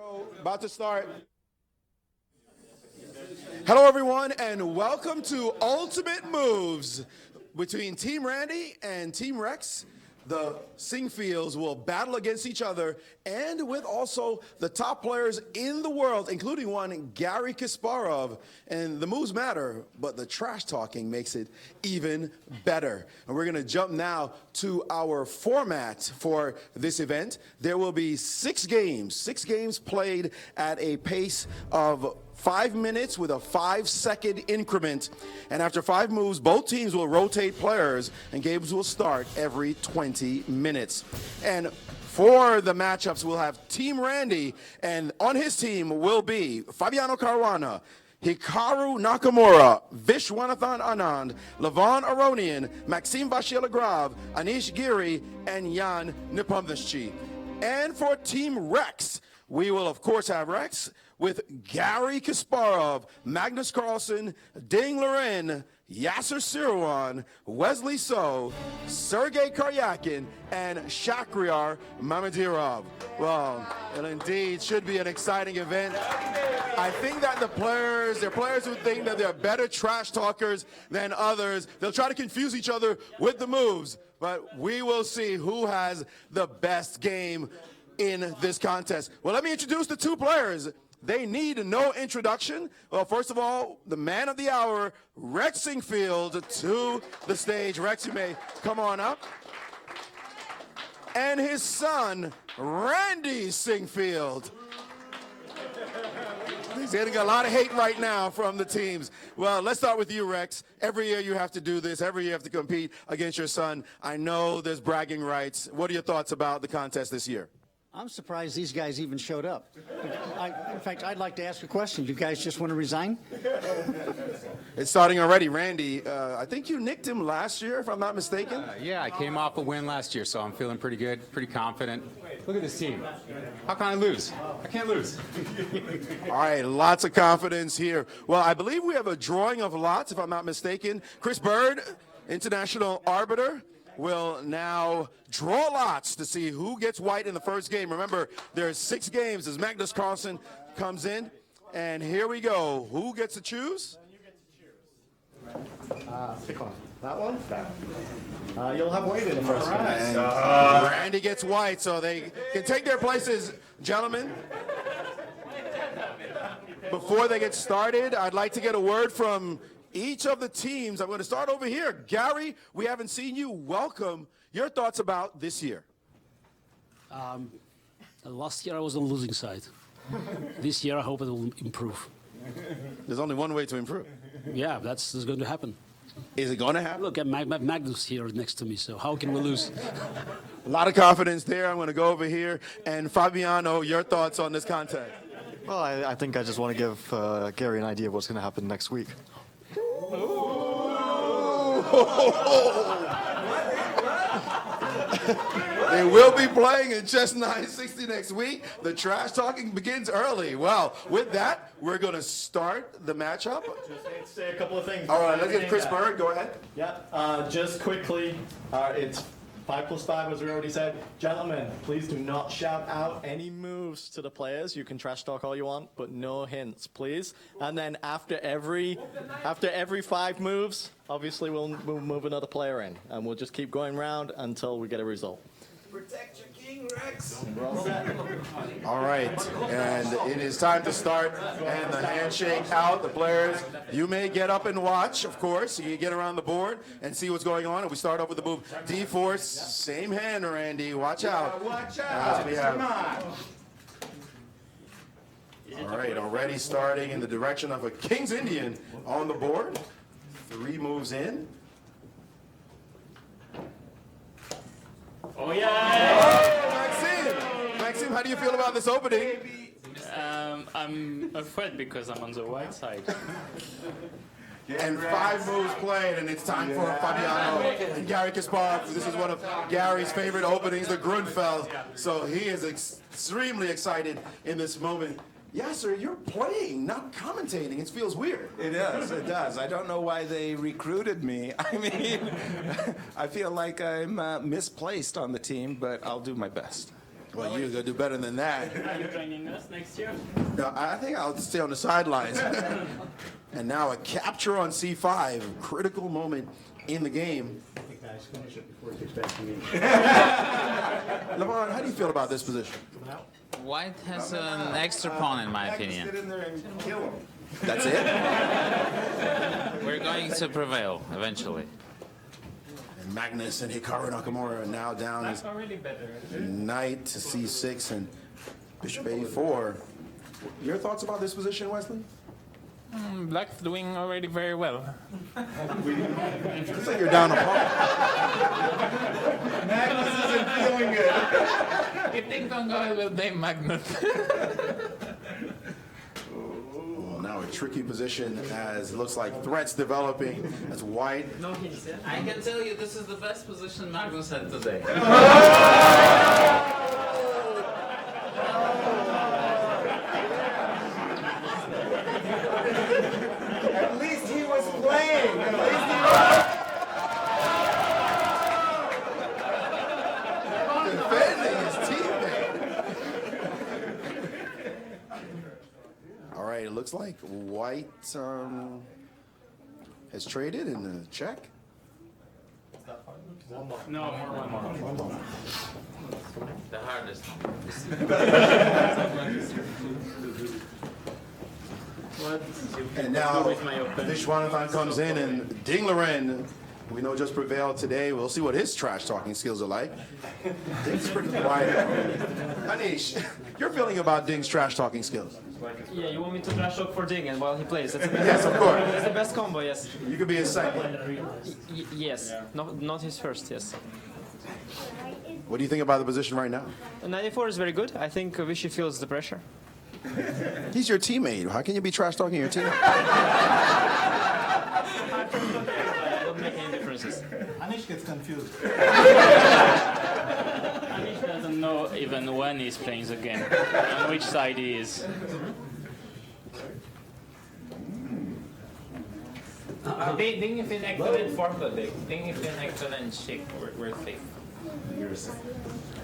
Go. About to start. Hello, everyone, and welcome to Ultimate Moves between Team Randy and Team Rex. The Sinquefields will battle against each other, and with also the top players in the world, including one, Garry Kasparov. And the moves matter, but the trash talking makes it even better. And we're going to jump now to our format for this event. There will be 6 games played at a pace of 5 minutes with a 5-second increment. And after 5 moves, both teams will rotate players and games will start every 20 minutes. And for the matchups, we'll have Team Randy, and on his team will be Fabiano Caruana, Hikaru Nakamura, Vishwanathan Anand, Levon Aronian, Maxime Vachier-Lagrave, Anish Giri, and Jan Nepomniachtchi. And for Team Rex, we will, of course, have Rex with Garry Kasparov, Magnus Carlsen, Ding Liren, Yasser Seirawan, Wesley So, Sergei Karyakin, and Shakhriyar Mamedyarov. Well, it indeed should be an exciting event. I think that there are players who think that they're better trash talkers than others. They'll try to confuse each other with the moves, but we will see who has the best game in this contest. Well, let me introduce the 2 players. They need no introduction. Well, first of all, the man of the hour, Rex Sinquefield, to the stage. Rex, you may come on up. And his son, Randy Sinquefield. He's getting a lot of hate right now from the teams. Well, let's start with you, Rex. Every year you have to do this. Every year you have to compete against your son. I know there's bragging rights. What are your thoughts about the contest this year? I'm surprised these guys even showed up. In fact, I'd like to ask a question. Do you guys just want to resign? It's starting already. Randy, I think you nicked him last year, if I'm not mistaken. Yeah, I came off a win last year, so I'm feeling pretty good, pretty confident. Look at this team. How can I lose? I can't lose. All right, lots of confidence here. Well, I believe we have a drawing of lots, if I'm not mistaken. Chris Bird, international arbiter, will now draw lots to see who gets white in the first game. Remember, there's 6 games as Magnus Carlsen comes in. And here we go. Who gets to choose? You get to choose. Pick one. That one? That. You'll have white in the first game. Randy gets white, so they can take their places. Gentlemen, before they get started, I'd like to get a word from each of the teams. I'm going to start over here. Garry, we haven't seen you. Welcome. Your thoughts about this year? Last year I was on the losing side. This year I hope it will improve. There's only one way to improve. Yeah, that's going to happen. Is it going to happen? Look, at Magnus here next to me, so how can we lose? A lot of confidence there. I'm going to go over here. And Fabiano, your thoughts on this contest? Well, I think I just want to give Garry an idea of what's going to happen next week. They will be playing in Chess 960 next week. The trash talking begins early. Well, with that, we're going to start the matchup. Just say a couple of things. All right, let's get Chris Bird. Go ahead. Yeah, just quickly, it's 5 plus 5, as we already said. Gentlemen, please do not shout out any moves to the players. You can trash talk all you want, but no hints, please. And then after every 5 moves, obviously we'll move another player in, and we'll just keep going round until we get a result. Protect your king, Rex. All right, and it is time to start, and the handshake out. The players, you may get up and watch, of course. You can get around the board and see what's going on. And we start off with the move D4, same hand, Randy. Watch out. Watch As we have. Come on. All right, already starting in the direction of a King's Indian on the board. 3 moves in. Oh yeah! Maxime, how do you feel about this opening? I'm afraid because I'm on the white side. And 5 moves played, and it's time for Fabiano and Garry Kasparov. This is one of Gary's favorite openings, the Grunfeld. So he is extremely excited in this moment. Yeah, sir, you're playing, not commentating. It feels weird. It does. I don't know why they recruited me. I mean, I feel like I'm misplaced on the team, but I'll do my best. Well, you're gonna do better than that. Are you joining us next year? No, I think I'll stay on the sidelines. And now a capture on C5, critical moment in the game. Guys, finish it before it gets back to me. Lavon, how do you feel about this position? White has an extra pawn, in my opinion. Sit in there and kill him. That's it? We're going to prevail eventually. And Magnus and Hikaru Nakamura are now down as Already better. knight to C6 and bishop A4. Your thoughts about this position, Wesley? Black's doing already very well. Looks like you're down a pawn. Magnus isn't feeling good. You think don't go with Dame Magnus? Well, now a tricky position as it looks like threats developing as white. I can tell you this is the best position Magnus had today. At least he was playing. At least he was. Defending his teammate. All right, it looks like white has traded in the check. No, one more. The hardest. And now Vishwanathan comes in and Dingleren, we know just prevailed today. We'll see what his trash talking skills are like. Ding's pretty quiet. Anish, your feeling about Ding's trash talking skills? Yeah, you want me to trash talk for Ding and while he plays? That's Yes, of course. That's the best combo, yes. You could be his second. Yes, not his first, yes. What do you think about the position right now? 94 is very good. I think Vichy feels the pressure. He's your teammate. How can you be trash talking your teammate? I don't make any differences. Anish gets confused. Anish doesn't know even when he's playing the game, on which side he is. Ding if in excellent form today. Ding if in excellent shape. We're safe.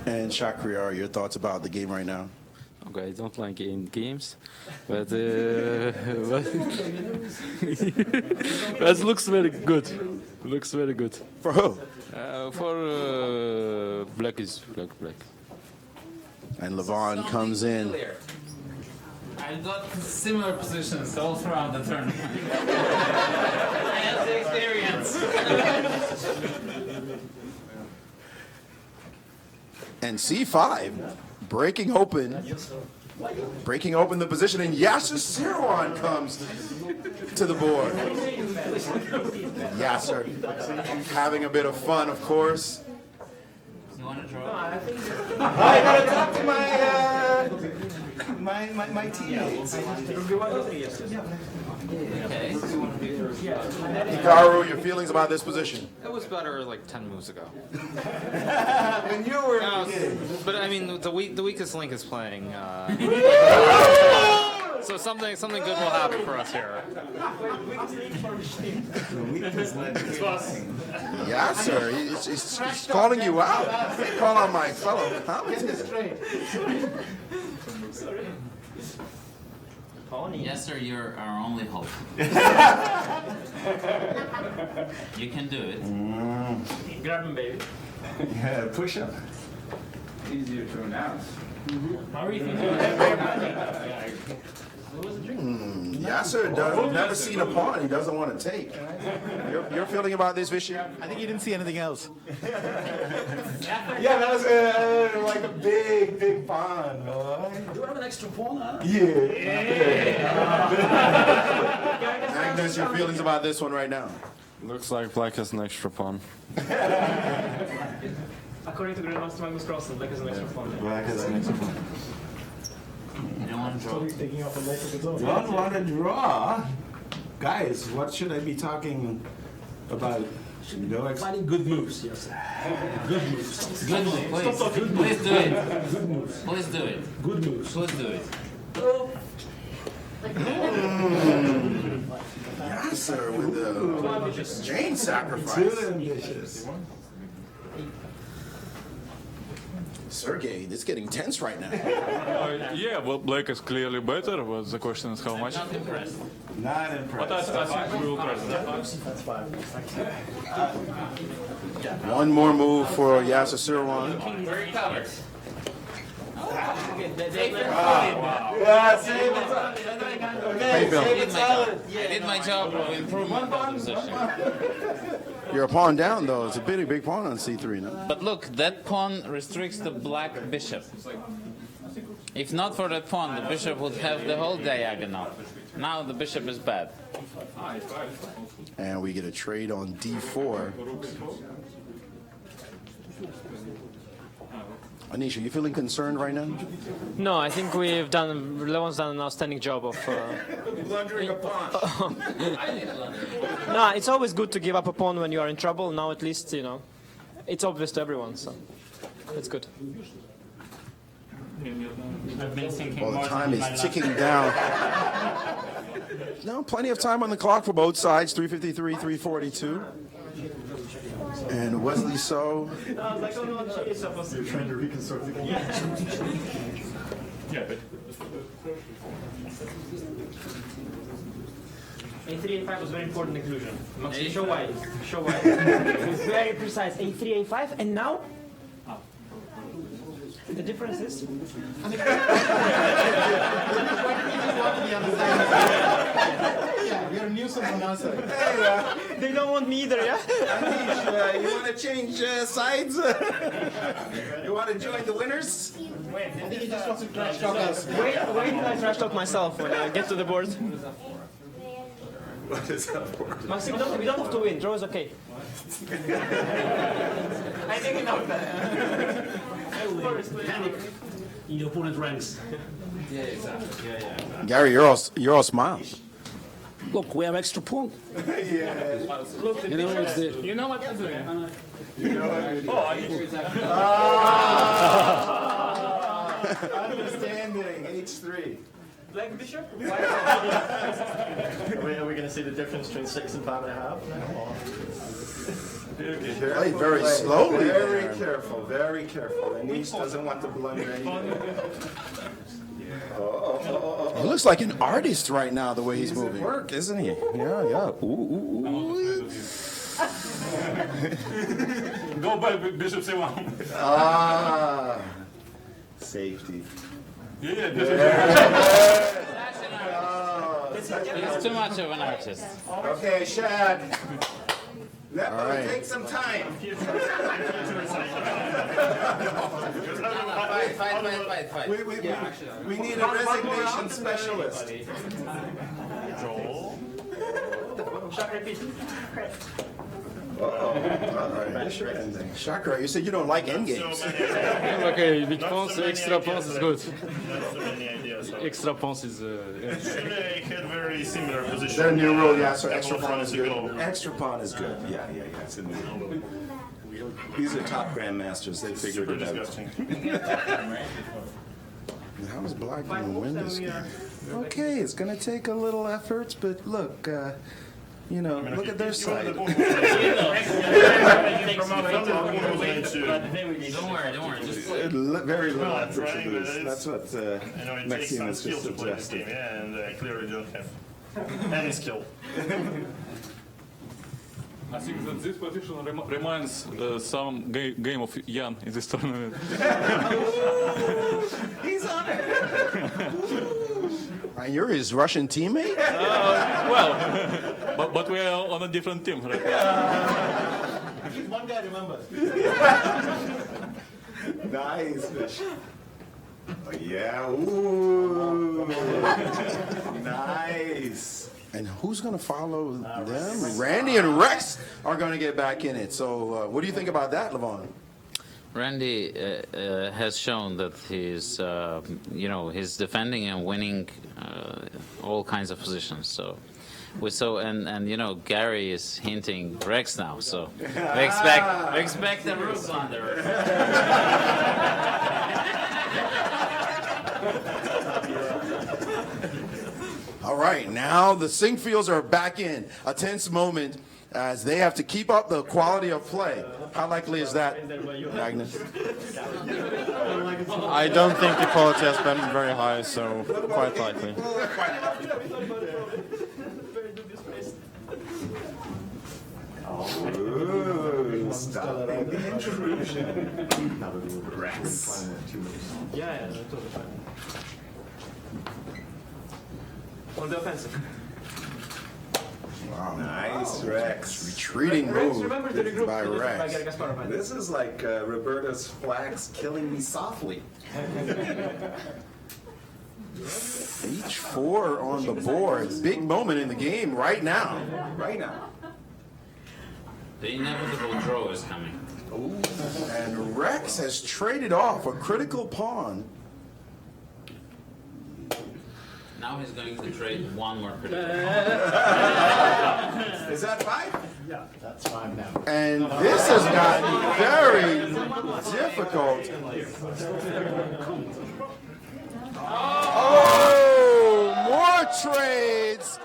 And Shakriar, your thoughts about the game right now? Okay, I don't like games, but but it looks very good. Looks very good. For who? For black is black. And Lavon comes in. I got similar positions all throughout the tournament. I have the experience. And C5 breaking open the position, and Yasser Sirwan comes to the board. And Yasser having a bit of fun, of course. You want to draw? I gotta talk to my teammates. Okay. Hikaru, your feelings about this position? It was better like 10 moves ago. When you were But I mean, the weakest link is playing. So something good will happen for us here. Yasser, he's calling you out. Call on my fellow commentator. Yes, sir, you're our only hope. You can do it. Grab him, baby. Yeah, push up. Easier to announce. How are you thinking? Yasser does never seen a pawn he doesn't want to take. Your feeling about this, Vishy? I think you didn't see anything else. Yeah, that was like a big pawn, boy. You have an extra pawn, huh? Yeah. Magnus, your feelings about this one right now? Looks like black has an extra pawn. According to Grandmaster Magnus Carlsen, black is an extra pawn. Black has an extra pawn. You don't want to draw? Don't want to draw? Guys, what should I be talking about? No Finding good moves, yes. Good moves. Good move, please. Please do it. Please do it. Good moves. Please do it. Yasser with the Jane Too sacrifice. ambitious. Sergey, it's getting tense right now. Yeah, well, black is clearly better, but the question is how much. Not impressed. Not impressed. But I think we will try that. That's fine. One more move for Yasser Sirwan. Very covered. I did my job of improving the position. You're a pawn down, though. It's a big pawn on c3, no? But look, that pawn restricts the black bishop. If not for that pawn, the bishop would have the whole diagonal. Now the bishop is bad. And we get a trade on d4. Anisha, you feeling concerned right now? No, I think Levon's done an outstanding job of... Blundering a pawn. No, it's always good to give up a pawn when you are in trouble. Now at least, you know, it's obvious to everyone, so it's good. I've been thinking Well, the more time than is my ticking down. No, plenty of time on the clock for both sides. 3:53, 3:42. And Wesley So. You're trying to reconstruct the game. A3, A5 was very important inclusion. Show why. Show why. It was very precise. A3, A5, and now? The difference is? Yeah, we are nuisance on our side. They don't want me either, yeah? Anish, you want to change sides? You want to join the winners? I think he just wants to trash talk us. Wait till I trash talk myself when I get to the board. What is that for? Maxi, we don't have to win. Draw is okay. I think enough. Panic in the opponent ranks. Gary, you're all smiles. Look, we have extra pawn. Look, You know, it's the, You know what I'm doing? Understanding, H3. Black bishop? Are we going to see the difference between 6 and 5.5 now? Played very slowly. Very careful, very careful. Anish doesn't want to blunder anything. He looks like an artist right now, the way he's moving. Work, isn't he? Yeah. Ooh. Go by Bishop C1. Ah. Safety. Yeah. He's too much of an artist. Okay, Shad. That will right. take some time. Fight. We need a resignation specialist. All right. Chakra, you said you don't like endgames. Okay, big pawns, extra pawns is good. Extra pawns is... They had very similar positions. Is that a new rule? Yeah, so extra pawn is good. Extra pawn is good. Yeah. It's a new rule. These are top grandmasters. They figured it out. Disgusting. How is black going to win this game? Okay, it's going to take a little effort, but look, look at their side. Don't worry. Just Very little Well, I'm effort to trying, lose. but it's- That's what it takes Maxime some has skill just to play this suggested. game, yeah, and I clearly don't have any skill. I think that this position reminds some game of Jan in this tournament. He's on it. And you're his Russian teammate? But we are on a different team right now. He's one guy, remember. Nice fish. Oh, yeah. Ooh. Nice. And who's going to follow them? Randy and Rex are going to get back in it. So what do you think about that, Levon? Randy has shown that he's, he's defending and winning all kinds of positions. So, Gary is hinting Rex now. So, we expect the roof blunder. All right, now the Sinquefields are back in. A tense moment as they have to keep up the quality of play. How likely is that, Magnus? I don't think the quality has been very high, so quite likely. Ooh, stopping the intrusion. Rex. Yeah, totally fine. On the offensive. Wow, nice, Rex. Retreating move by Rex. This is like Roberta's flags killing me softly. H4 on the board. Big moment in the game right now. Right now. The inevitable draw is coming. And Rex has traded off a critical pawn. Now he's going to trade one more critical. Is that 5? Yeah, that's 5 now. And this has gotten very difficult. Oh, more trades.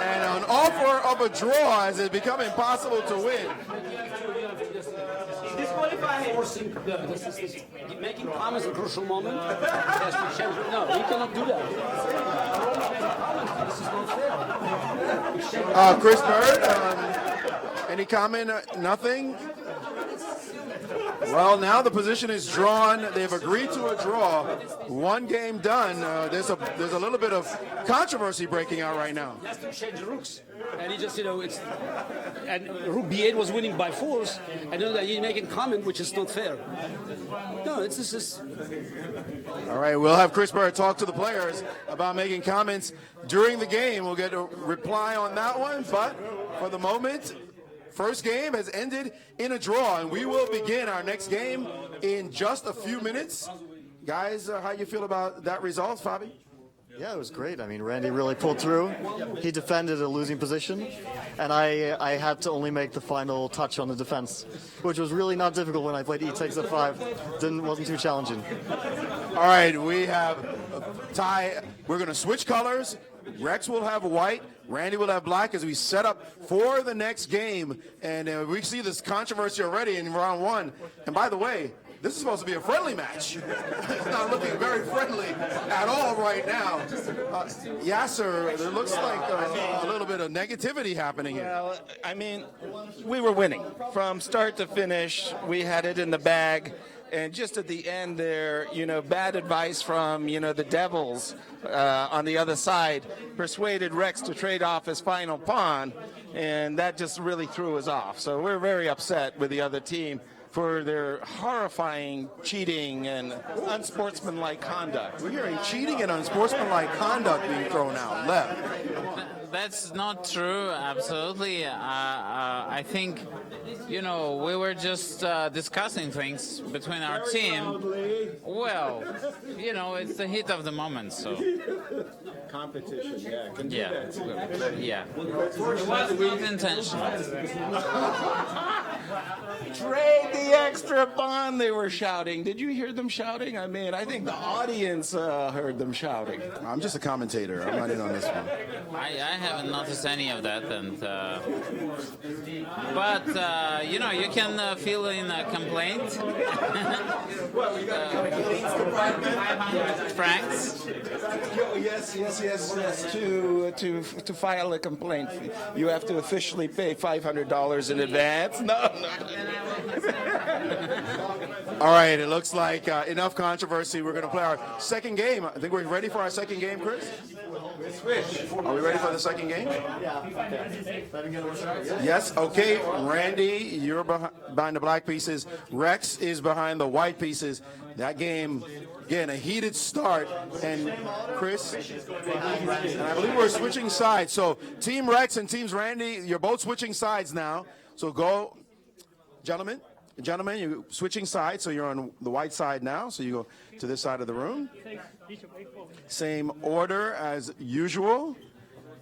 And an offer of a draw as it become impossible to win. Forcing making comments at a crucial moment. No, you cannot do that. This is not fair. Chris Bird, any comment? Nothing? Well, now the position is drawn. They've agreed to a draw. One game done. There's a little bit of controversy breaking out right now. He has to change the rooks. And he just, it's... And Rook B8 was winning by force. And then he's making comment, which is not fair. No, it's just... All right, we'll have Chris Bird talk to the players about making comments during the game. We'll get a reply on that one. But for the moment... First game has ended in a draw, and we will begin our next game in just a few minutes. Guys, how you feel about that result, Fabi? Yeah, it was great. I mean, Randy really pulled through. He defended a losing position, and I had to only make the final touch on the defense, which was really not difficult when I played e-takes at 5. Wasn't too challenging. All right, we have a tie. We're going to switch colors. Rex will have white. Randy will have black as we set up for the next game. And we see this controversy already in round 1. And by the way, this is supposed to be a friendly match. It's not looking very friendly at all right now. Yasser, there looks like a little bit of negativity happening here. Well, I mean, we were winning. From start to finish, we had it in the bag. And just at the end there, bad advice from, the Devils on the other side persuaded Rex to trade off his final pawn, and that just really threw us off. So we're very upset with the other team for their horrifying cheating and unsportsmanlike conduct. We're hearing cheating and unsportsmanlike conduct being thrown out left. That's not true, absolutely. I think, we were just discussing things between our team. Well, it's the heat of the moment, so. Competition, yeah. Can do Yeah, that. yeah. It was not intentional. Trade the extra bond, they were shouting. Did you hear them shouting? I mean, I think the audience heard them shouting. I'm just a commentator. I'm not in on this one. I haven't noticed any of that, and but you can fill in a complaint. Franks. Yes. To file a complaint, you have to officially pay $500 in advance. No. All right, it looks like enough controversy. We're going to play our second game. I think we're ready for our second game, Chris? Are we ready for the second game? Yes, okay. Randy, you're behind the black pieces. Rex is behind the white pieces. That game, again, a heated start. And Chris, and I believe we're switching sides. So Team Rex and Team Randy, you're both switching sides now. So go, gentlemen, you're switching sides. So you're on the white side now. So you go to this side of the room. Same order as usual.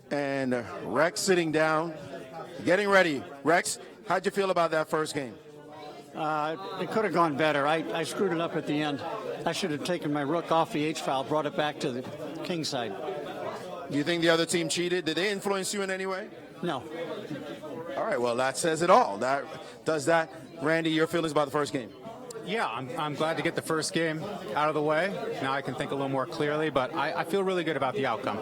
And Rex sitting down, getting ready. Rex, how'd you feel about that first game? It could have gone better. I screwed it up at the end. I should have taken my rook off the H file, brought it back to the king side. Do you think the other team cheated? Did they influence you in any way? No. All right, well, that says it all. That does that. Randy, your feelings about the first game? Yeah, I'm glad to get the first game out of the way. Now I can think a little more clearly, but I feel really good about the outcome.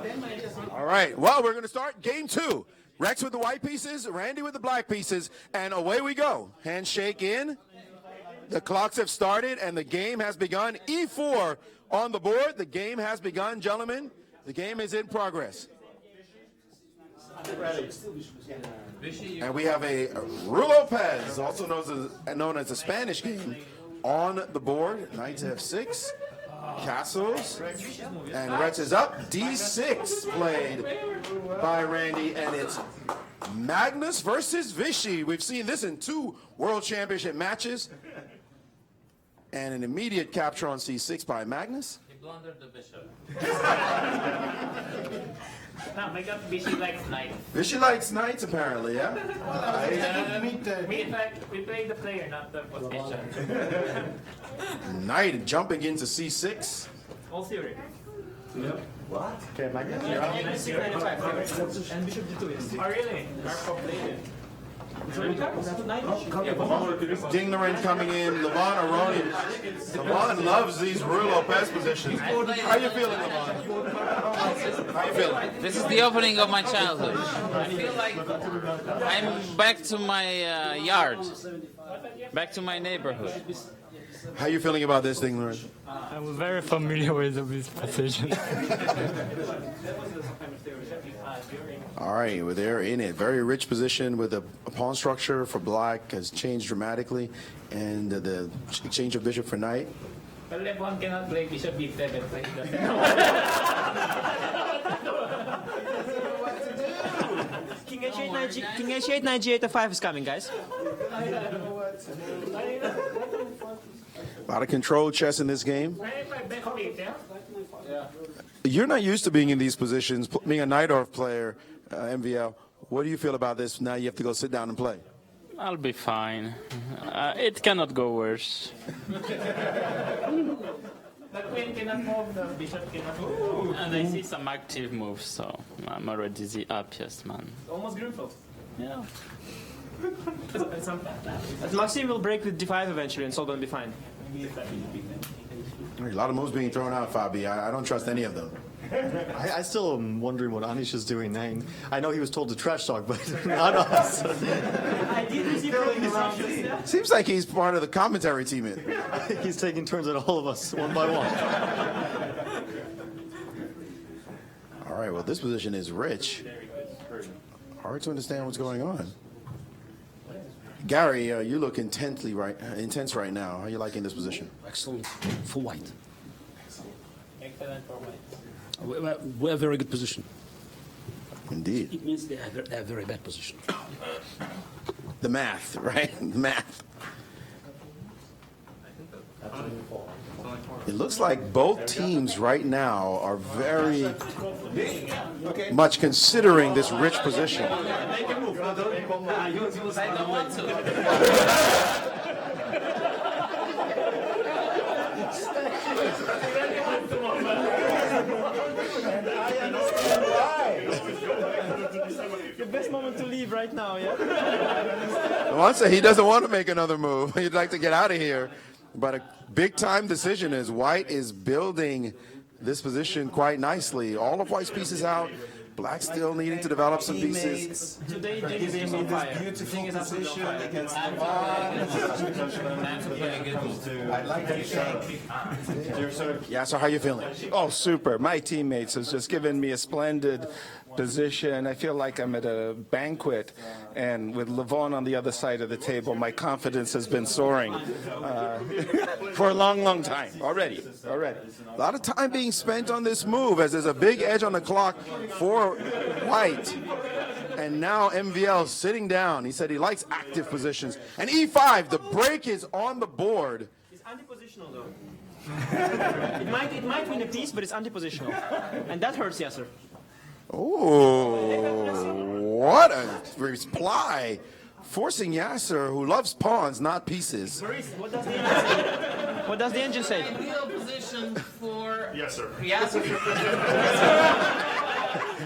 All right, well, we're going to start game 2. Rex with the white pieces, Randy with the black pieces, and away we go. Handshake in. The clocks have started, and the game has begun. E4 on the board. The game has begun, gentlemen. The game is in progress. And we have a Lopez, also known as the Spanish game, on the board. Knight to F6, castles, and Rex is up. D6 played by Randy, and it's Magnus versus Vichy. We've seen this in 2 World Championship matches. And an immediate capture on C6 by Magnus. He blundered the bishop. No, make up Vichy likes knight. Vichy likes knights, apparently, yeah? We play the player, not the position. Knight jumping into C6. All theory. Yep. What? Okay, Magnus. And bishop d2. Oh, really? Are Dinglerin coming in, Levon Aroni. Levon loves these Rue Lopez positions. How you feeling, Levon? How you feeling? This is the opening of my childhood. I feel like I'm back to my yard, back to my neighborhood. How you feeling about this, Dinglerin? I'm very familiar with this position. All right, well, they're in it. Very rich position with the pawn structure for black has changed dramatically, and the exchange of bishop for knight. But Levon cannot play bishop b7. King h8, knight g8, f5 is coming, guys. A lot of control chess in this game. You're not used to being in these positions, being a Nightorf player, MVL. What do you feel about this? Now you have to go sit down and play. I'll be fine. It cannot go worse. The queen cannot move, the bishop cannot move. And I see some active moves, so I'm already the happiest man. Almost Grunfeld. Yeah. But Maxime will break with d5 eventually, and so going to be fine. A lot of moves being thrown out, Fabi. I don't trust any of them. I still am wondering what Anish is doing now. I know he was told to trash talk, but not us. I did receive Seems like he's part of the commentary team. He's taking turns at all of us, one by one. All right, well, this position is rich. Hard to understand what's going on. Gary, you look intense right now. How are you liking this position? Excellent for white. Excellent for white. We're a very good position. Indeed. It means they have a very bad position. The math, right? The math. It looks like both teams right now are very much considering this rich position. I don't want to. The best moment to leave right now, yeah? Once he doesn't want to make another move. He'd like to get out of here. But a big-time decision is White is building this position quite nicely. All of White's pieces out. Black still needing to develop some pieces. Today, giving me this beautiful position against I'd like to Yeah, so how you feeling? Oh, super. My teammates has just given me a splendid position. I feel like I'm at a banquet, and with Levon on the other side of the table, my confidence has been soaring for a long, long time already. A lot of time being spent on this move as there's a big edge on the clock for White. And now MVL sitting down. He said he likes active positions. And E5, the break is on the board. It's anti-positional though. it might win a piece, but it's anti-positional. And that hurts Yasser. Oh, what a reply. Forcing Yasser, who loves pawns, not pieces. Maurice, what does the engine say? What does the engine say? Ideal position for Yes, sir.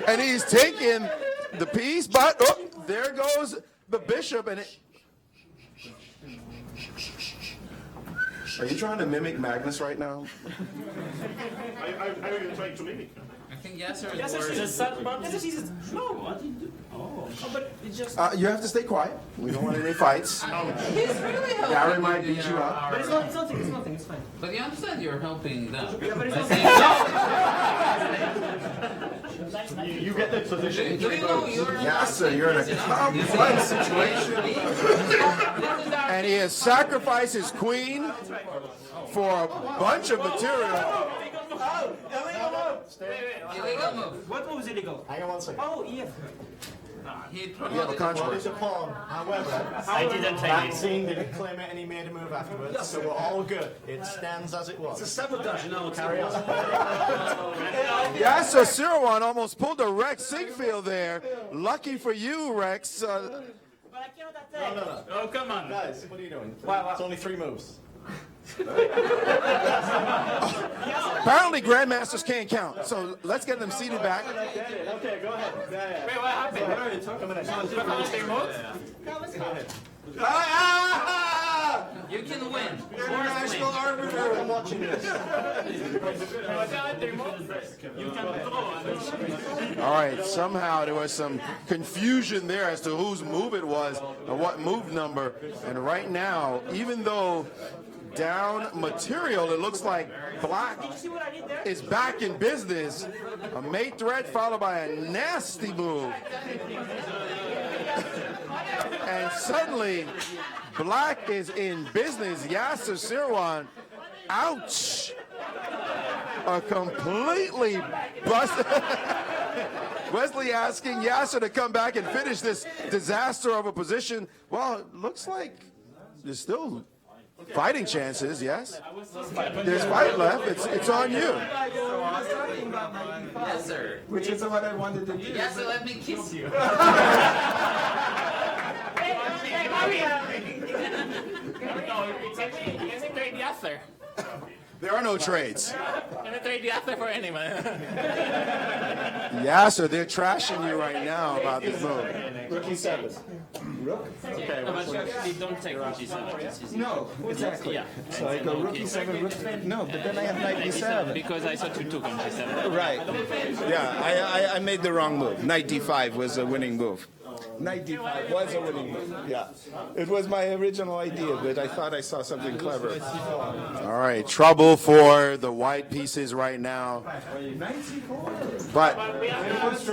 And he's taking the piece, but oh, there goes the bishop, and it... Are you trying to mimic Magnus right now? Are you trying to mimic? I think Yasser is Yes, worse. no, I didn't do. Oh, but it just. You have to stay quiet. We don't want any fights. He's really helping. Gary might beat you up. But it's nothing, it's fine. But you understand you're helping them. Yeah, but it's I not. think- You get the position. Do you know you're Yasser, you're in a complex situation. And he has sacrificed his queen for a bunch of material. illegal move. What move is illegal? Hang on one second. Oh, yeah. He You have a promoted controversy. It's a pawn. However, I didn't take that it. scene didn't claim it and he made a move afterwards, so we're all good. It stands as it was. It's a sabotage, you know. Carry on. Yasser Sirwan almost pulled a Rex Sinquefield there. Lucky for you, Rex. No. Oh, come on. Guys, what are you doing? It's only 3 moves. Apparently, grandmasters can't count. So let's get them seated back. Okay, go ahead. Wait, what happened? You can win. International arbiter. I'm watching this. All right, somehow there was some confusion there as to whose move it was and what move number. And right now, even though down material, it looks like black is back in business. A mate threat followed by a nasty move. And suddenly, black is in business. Yasser Sirwan, ouch. A completely busted. Wesley asking Yasser to come back and finish this disaster of a position. Well, it looks like there's still fighting chances, yes? There's fight left. It's on you. Yes, sir. Which is what I wanted to do. Yes, sir. Let me kiss you. Can we trade Yasser? There are no trades. Can we trade Yasser for anyone? Yasser, they're trashing you right now about this move. Rookie 7. Okay, don't take Rookie 7. No, exactly. Yeah. So I go rookie 7, rookie. No, but then I have knight d7. Because I thought you took on G7. Right. Yeah, I made the wrong move. Knight d5 was a winning move. Knight d5 was a winning move. Yeah. It was my original idea, but I thought I saw something clever. All right, trouble for the white pieces right now. But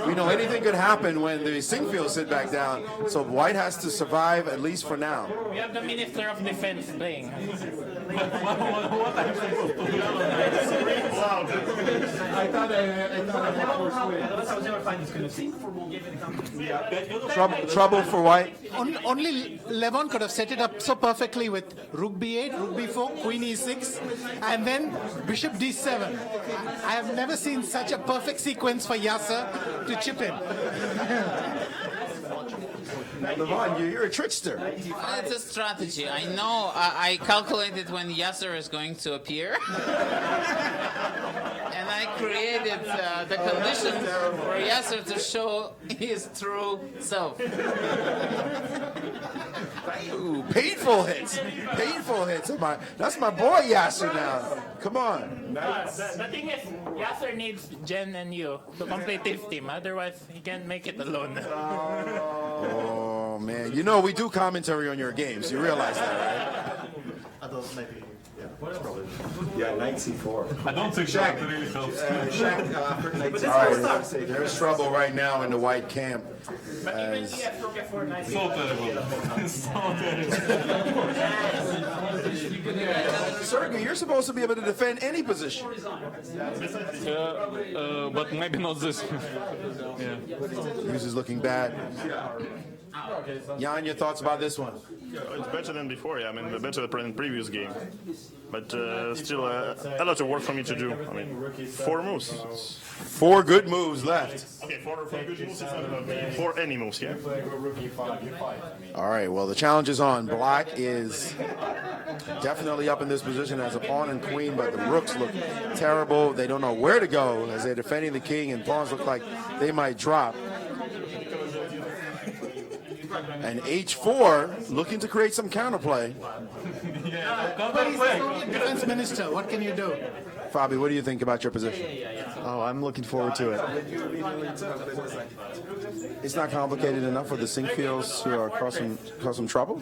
we know anything could happen when the Sinquefields sit back down. So white has to survive at least for now. We have the Minister of Defense playing. I thought I had first win. Trouble for white. Only Levon could have set it up so perfectly with rook b8, rook b4, queen e6, and then bishop d7. I have never seen such a perfect sequence for Yasser to chip in. Levon, you're a trickster. It's a strategy. I know. I calculated when Yasser is going to appear. And I created the conditions for Yasser to show his true self. Ooh, painful hits. Painful hits. That's my boy Yasser now. Come on. The thing is, Yasser needs Jen and you to complete his team. Otherwise, he can't make it alone. Oh, man. You know, we do commentary on your games. You realize that, right? I thought maybe. Yeah, knight c4. I don't think that really helps. All right, there's trouble right now in the white camp. As So terrible. So terrible. Sergey, you're supposed to be able to defend any position. But maybe not this. Yeah. News is looking bad. Jan, your thoughts about this one? It's better than before, yeah. I mean, better than previous game. But still a lot of work for me to do. I mean, 4 moves. 4 good moves left. Okay, 4 good moves. 4 any moves, yeah. All right, well, the challenge is on. Black is definitely up in this position as a pawn and queen, but the rooks look terrible. They don't know where to go as they're defending the king, and pawns look like they might drop. And H4 looking to create some counterplay. But he's the defense minister. What can you do? Fabi, what do you think about your position? Oh, I'm looking forward to it. It's not complicated enough for the Sinquefields to cause some trouble?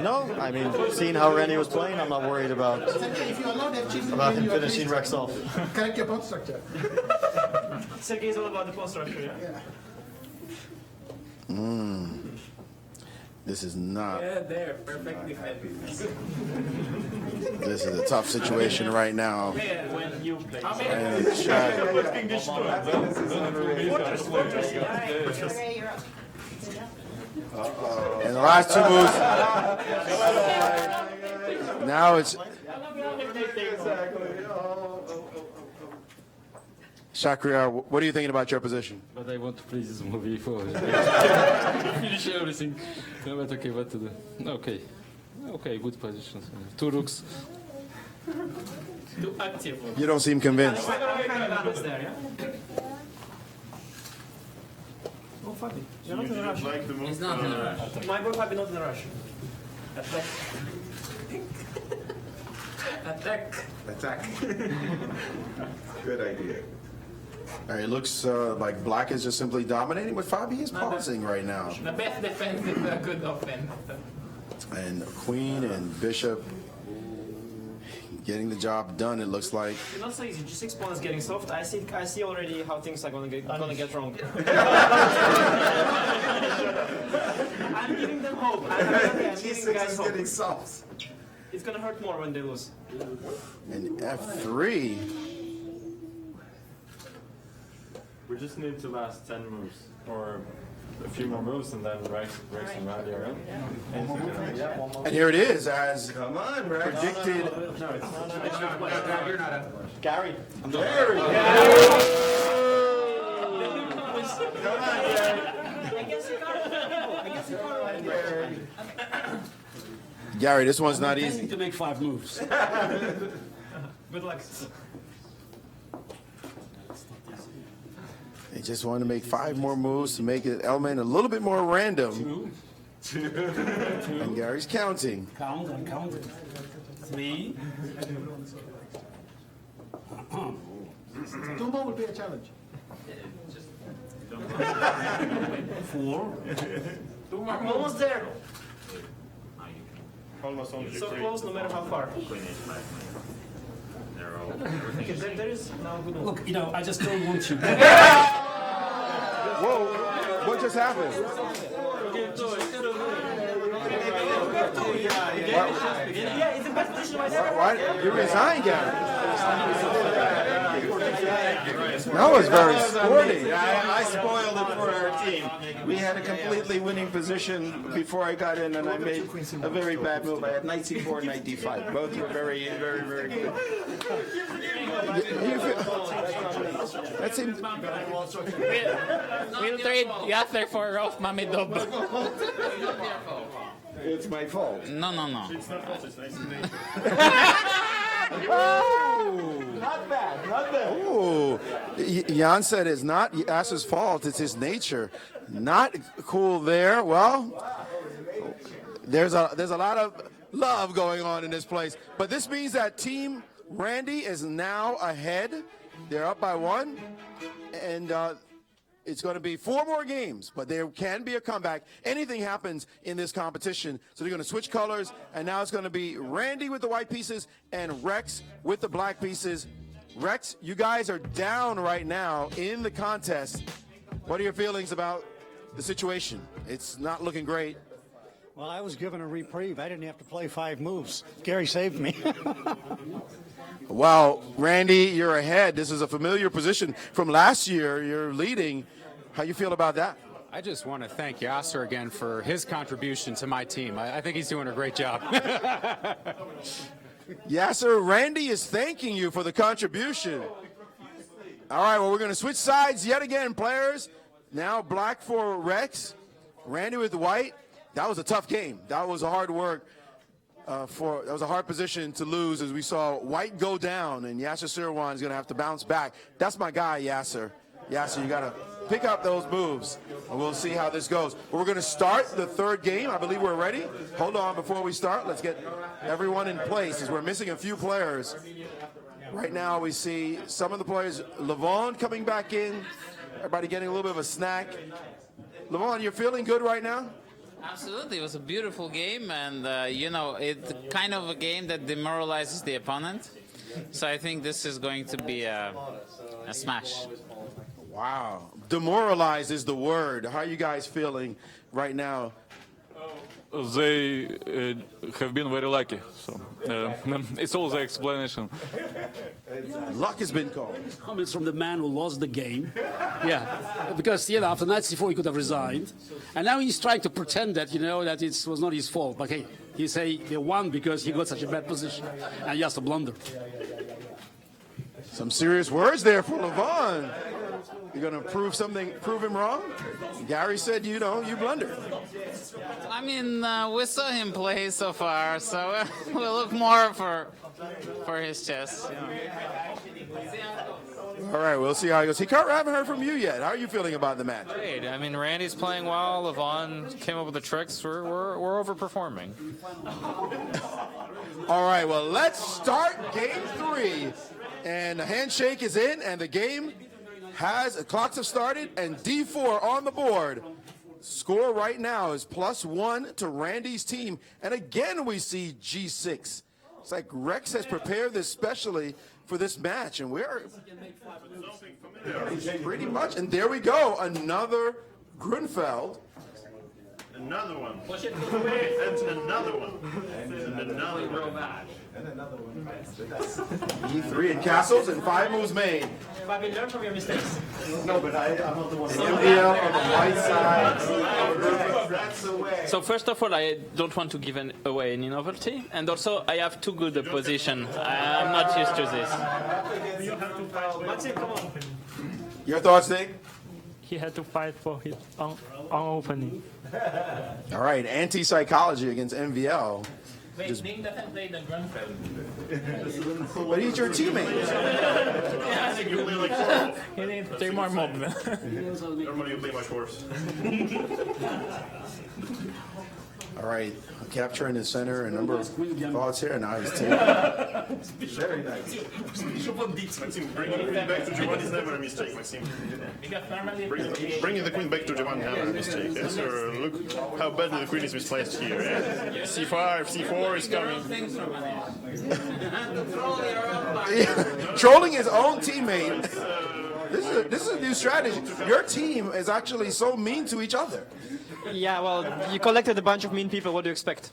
No, I mean, seeing how Randy was playing, I'm not worried about If you allow that cheat, him finishing Rex off. correct your pawn structure. Sergey is all about the pawn structure, yeah? This is not. Yeah, there, perfect defense. This is a tough situation right now. When you play. And Shaq, and the last two moves. Now it's. Shakriar, what are you thinking about your position? But I want to play this movie for finish everything. No, but okay, what to do? Okay. Okay, good position. Two rooks. Too active. You don't seem convinced. There, yeah? Oh, Fabi, you're not in a rush. He's not in a rush. My boy Fabi not in a rush. Attack. Attack. Good idea. All right, it looks like Black is just simply dominating, but Fabi is pausing right now. The best defense is a good offense. And Queen and Bishop getting the job done, it looks like. It's not so easy. G6 pawn is getting soft. I see already how things are gonna get wrong. I'm giving them hope. I'm giving guys hope. Getting soft. It's gonna hurt more when they lose. And F3. We just need to last 10 moves, or a few more moves, and then Rex and Randy are in. And here it is, as Come on, Rex. predicted. No, you're not a. Gary. Gary. Come on, Gary. Gary, this one's not easy. To make 5 moves. Good luck. They just want to make 5 more moves to make the element a little bit more random. And Gary's counting. Count and count. 3. Two more would be a challenge. 4. I'm almost there. Almost only So three. close, no matter how far. Okay, there is now good one. Look, I just don't want you. Whoa, what just happened? Yeah, it's the best position myself. Why? You resigned, Gary. That was very sporty. I spoiled it for our team. We had a completely winning position before I got in, and I made a very bad move. I had knight c4, knight d5. Both were very, very, very good. That seems. We'll trade Yasser for Rolf Mamedov. It's my fault. No. Not bad, not bad. Ooh, Jan said it's not Yasser's fault, it's his nature. Not cool there. Well, there's a lot of love going on in this place. But this means that Team Randy is now ahead. They're up by 1. And it's going to be 4 more games, but there can be a comeback. Anything happens in this competition. So they're going to switch colors, and now it's going to be Randy with the white pieces and Rex with the black pieces. Rex, you guys are down right now in the contest. What are your feelings about the situation? It's not looking great. Well, I was given a reprieve. I didn't have to play 5 moves. Gary saved me. Wow, Randy, you're ahead. This is a familiar position from last year. You're leading. How you feel about that? I just want to thank Yasser again for his contribution to my team. I think he's doing a great job. Yasser, Randy is thanking you for the contribution. All right, well, we're going to switch sides yet again, players. Now black for Rex, Randy with white. That was a tough game. That was a hard work. That was a hard position to lose, as we saw white go down, and Yasser Sirwan is going to have to bounce back. That's my guy, Yasser. Yasser, you got to pick up those moves, and we'll see how this goes. We're going to start the third game. I believe we're ready. Hold on before we start. Let's get everyone in place as we're missing a few players. Right now we see some of the players, Levon coming back in, everybody getting a little bit of a snack. Levon, you're feeling good right now? Absolutely, it was a beautiful game, and it's kind of a game that demoralizes the opponent. So I think this is going to be a smash. Wow, demoralized is the word. How are you guys feeling right now? They have been very lucky, so it's all the explanation. Luck has been called. Comments from the man who lost the game. Yeah, because after night before he could have resigned, and now he's trying to pretend that that it was not his fault. But hey, he say they won because he got such a bad position and just a blunder. Some serious words there for Levon. You're going to prove him wrong? Gary said, you blundered. I mean, we saw him play so far, so we'll look more for his chest. All right, we'll see how it goes. I haven't heard from you yet. How are you feeling about the match? Great. I mean, Randy's playing well. Levon came up with the tricks. We're overperforming. All right, well, let's start game 3. And the handshake is in, and the game clocks have started, and D4 on the board. Score right now is +1 to Randy's team. And again, we see G6. It's like Rex has prepared this specially for this match, and we're pretty much. And there we go, another Grunfeld. Another one. And another one. And another one. And another one. E3 in castles and 5 moves made. Bobby, learn from your mistakes. No, but I'm not the one. MDL on the white side. That's the way. So first of all, I don't want to give away any novelty, and also I have too good a position. I'm not used to this. Maxim, come on. Your thoughts, Nick? He had to fight for his own opening. All right, anti-psychology against MVL. Wait, Nick doesn't play the Grunfeld. But he's your teammate. I think you play like 12. He needs to take more mob. Normally you play much worse. All right, capturing the center, a number of thoughts here, and now his team. Very nice. Maxim, bringing the queen back to Giovanni is never a mistake, Maxim. Bringing the queen back to Giovanni is never a mistake. Yes, sir. Look how badly the queen is misplaced here. Yeah? C5, C4 is coming. Trolling his own teammate. This is a new strategy. Your team is actually so mean to each other. Yeah, well, you collected a bunch of mean people. What do you expect?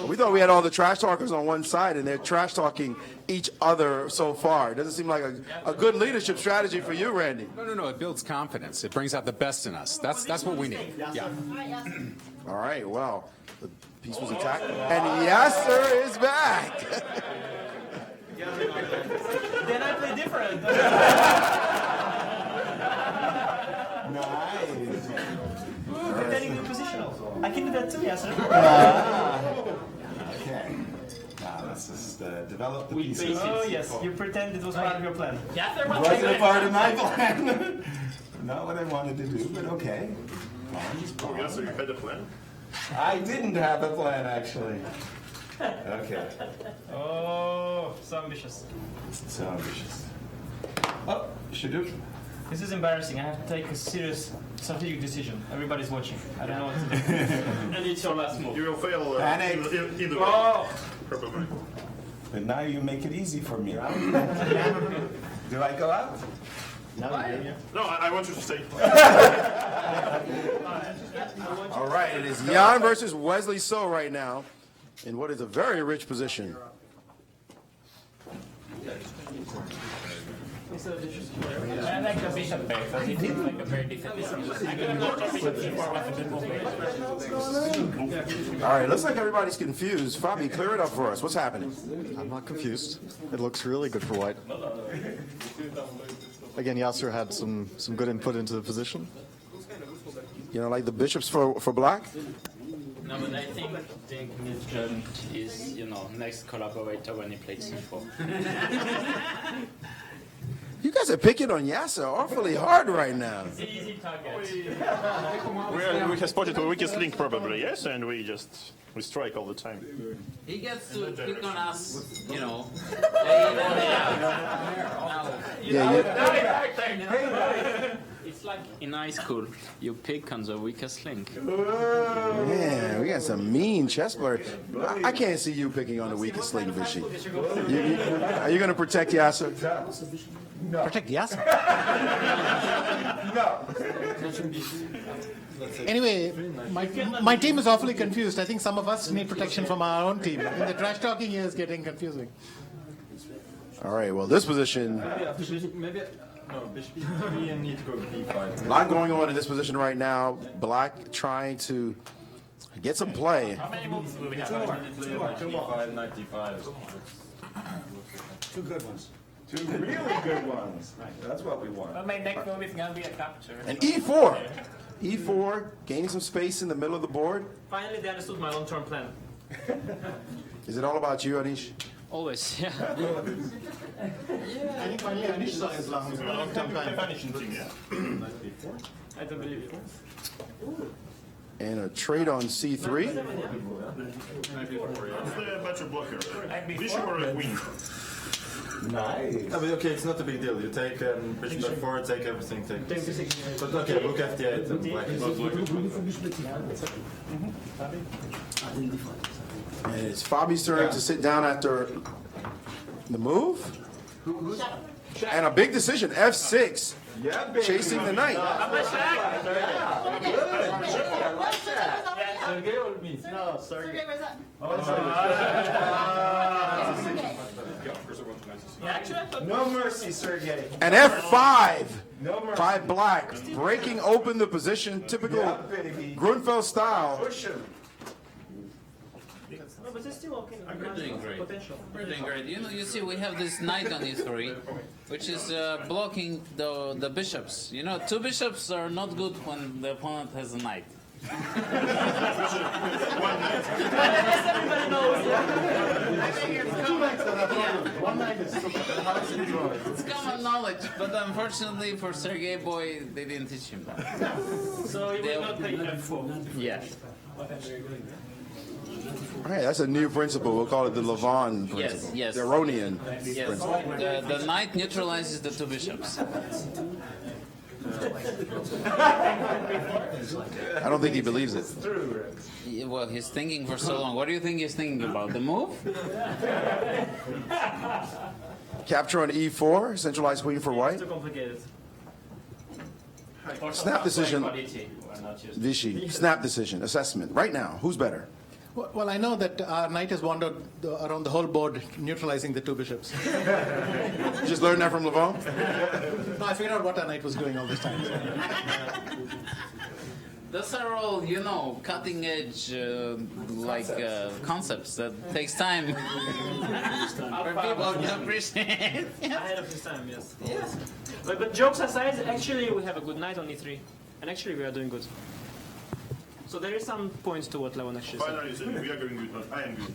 We thought we had all the trash talkers on one side, and they're trash talking each other so far. It doesn't seem like a good leadership strategy for you, Randy. No. It builds confidence. It brings out the best in us. That's what we need. Yeah. All right. Well, the piece was attacked, and Yasser is back. Then I play different. Nice. Pretending the position. I can do that too, yes, sir. Okay. Now let's just develop the pieces. Oh yes, you pretend it was part of your plan. It wasn't part of my plan. Not what I wanted to do, but okay. So you had a plan? I didn't have a plan, actually. Okay. Oh, so ambitious. So ambitious. Oh, should do. This is embarrassing. I have to take a serious strategic decision. Everybody's watching. I don't know what to do. And it's your last move. You will fail Panic. either way. Oh! Probably. But now you make it easy for me. Do I go out? No, I want you to stay. All right, it is Jan versus Wesley So right now, in what is a very rich position. I like the bishop back, because it seems like a very defensive. All right, looks like everybody's confused. Fabi, clear it up for us. What's happening? I'm not confused. It looks really good for white. Again, Yasser had some good input into the position. You know, like the bishops for black? No, but I think John is, next collaborator when he plays C4. You guys are picking on Yasser awfully hard right now. Easy target. We have spotted the weakest link probably, yes, and we strike all the time. He gets to pick on us, you know. It's like in high school, you pick on the weakest link. Man, we got some mean chess players. I can't see you picking on the weakest link, Vichy. Are you going to protect Yasser? No. Protect Yasser? No. Anyway, my team is awfully confused. I think some of us need protection from our own team. I mean, the trash talking here is getting confusing. All right, well, this position, Maybe no, bishop e3 and need to go b5. a lot going on in this position right now. Black trying to get some play. How many moves do we have? Two more. 95. Two good ones. Two really good ones. That's what we want. Well, my next move is gonna be a capture. And E4. E4, gaining some space in the middle of the board. Finally, they understood my long-term plan. Is it all about you, Anish? Always, yeah. I think finally Anish saw his long-term plan. I don't believe it. And a trade on C3. What's the better blocker? Bishop or a queen? Nice. No, but okay, it's not a big deal. You take bishop f4, take everything, take b6. But okay, look f8 and black is not And it's Fabi's turn to sit down after the move. And a big decision, F6. Yeah, baby. Chasing the knight. Sergey or me? No, Sergey. No mercy, Sergey. And F5 No mercy. by Black, breaking open the position, typical Yeah, baby. Grunfeld style. Push him. No, but it's still okay. We're doing great. Potential. We're doing great. You know, you see, we have this knight on E3, which is blocking the bishops. You know, two bishops are not good when the opponent has a knight. Everybody knows. It's common knowledge, but unfortunately for Sergey Boy, they didn't teach him that. So you will not play f4. Yeah. All right, that's a new principle. We'll call it the Levon Yes, principle. yes. The Aronian Yes. principle. The knight neutralizes the two bishops. I don't think he believes it. Yeah, well, he's thinking for so long. What do you think he's thinking about? The move? Capture on E4, centralized queen for white. It's too complicated. Snap decision, Vichy. Snap decision, assessment. Right now, who's better? Well, I know that our knight has wandered around the whole board, neutralizing the two bishops. Just learned that from Levon? No, I figured out what our knight was doing all this time. Those are all, you know, cutting edge, concepts that takes time for people to appreciate. Ahead of his time, yes. But jokes aside, actually we have a good knight on e3, and actually we are doing good. So there is some points to what Levon actually said. Finally, so we are going good, but I am good.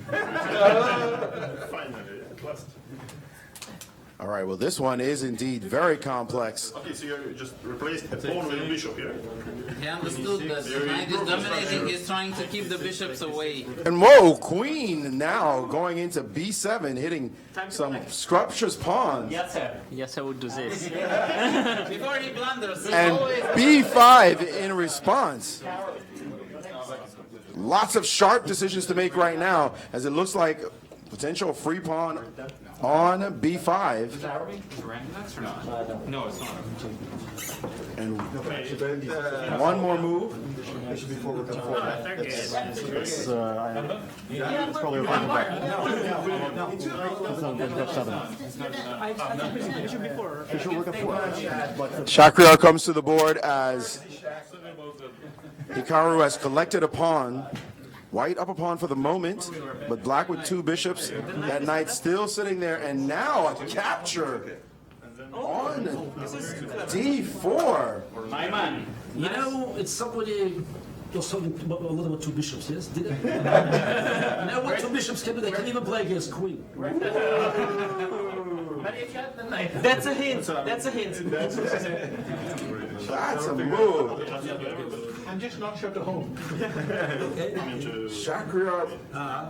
Finally, at last. All right, well, this one is indeed very complex. Okay, so you just replaced a pawn with a bishop here? He understood that the knight is dominating, he's trying to keep the bishops away. And whoa, queen now going into B7, hitting some scrumptious pawns. Yes, I would do this. Before he blunders, he's And always... B5 in response. Lots of sharp decisions to make right now, as it looks like potential free pawn on B5. No, it's not. And one more move. Shakriar comes to the board as Hikaru has collected a pawn. White up a pawn for the moment, but black with two bishops. That knight still sitting there, and now a capture on D4. My man. You know, it's somebody just talking a lot about two bishops, yes? You know what two bishops can do? They can even play against queen. That's a hint. That's a hint. That's a move. I'm just not sure to whom. Shakriar.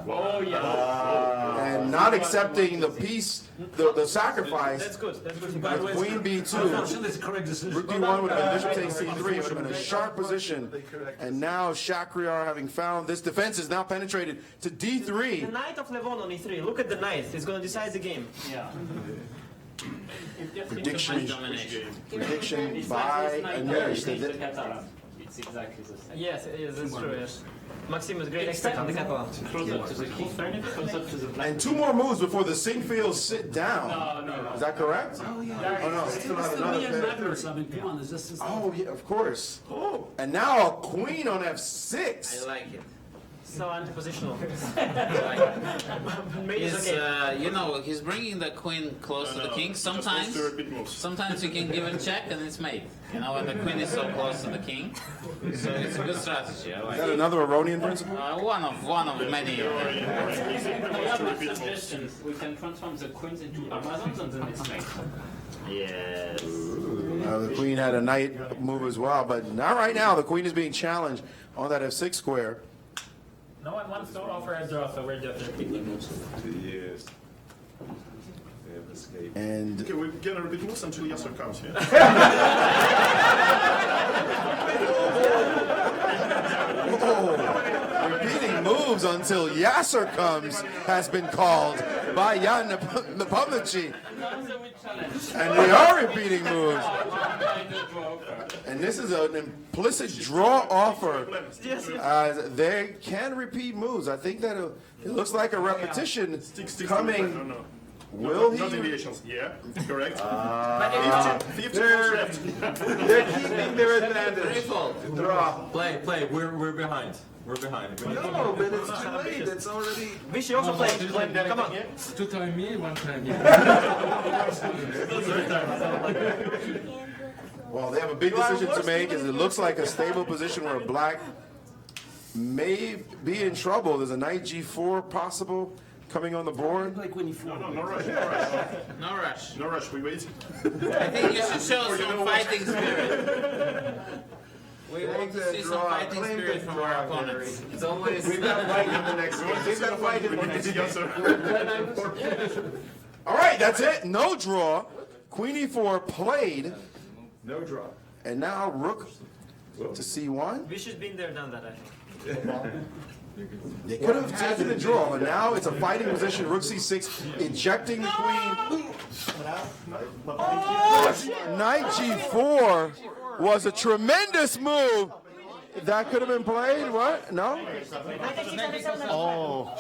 Oh yeah. And not accepting the piece, the sacrifice. That's good. That's good. With Queen B2. Rook D1 would have been Bishop takes C3. Would have been a sharp position. And now Shakriar, having found this defense, is now penetrated to The D3. knight of Levon on E3. Look at the knight. It's going to decide the game. Yeah. Prediction by Anish. It's exactly the same. Yes, that's true. Yes. Maxim is great expert on the Catalan. Closer to the key, closer to the black. And 2 more moves before the Sinquefields sit down. No. Is that correct? Oh, yeah. Oh, no. Still have another pair. I mean, come on, is this... Oh, yeah, of course. Oh. And now a queen on F6. I like it. So anti-positional. He's, you know, he's bringing the queen close to the king. Sometimes you can give a check and it's made. You know, when the queen is so close to the king. So it's a good strategy. I like Is that another Aronian principle? One of many. Suggestions. We can transform the queens into Amazons and then it's made. Yes. The queen had a knight move as well, but not right now. The queen is being challenged on that F6 square. No one wants to offer a draw, so we're just repeating moves. Yes. And okay, we're gonna repeat moves until Yasser comes here. Repeating moves until Yasser comes has been called by Jan Nepomniachtchi. And they are repeating moves. And this is an implicit draw offer. They can repeat moves. I think that it looks like a repetition coming. Will he? Not deviations. Yeah, correct. 50 they're keeping their advantage. Draw. Play. We're behind. We're behind. No, but it's too late. It's already. We should also play. Come on. 2 times me, 1 time you. Well, they have a big decision to make, as it looks like a stable position where black may be in trouble. There's a knight G4 possible coming on the board. No rush. No rush. No rush. We wait. I think you should show some fighting spirit. We want to see some fighting spirit from our opponents. It's always. We've got to fight in the next game. We've got to fight in the next game. All right, that's it. No draw. Queen E4 played. No draw. And now rook to C1. We should have been there, done that, I think. They could have taken a draw, but now it's a fighting position. Rook C6, ejecting the queen. Knight G4 was a tremendous move. That could have been played. What? No? Oh.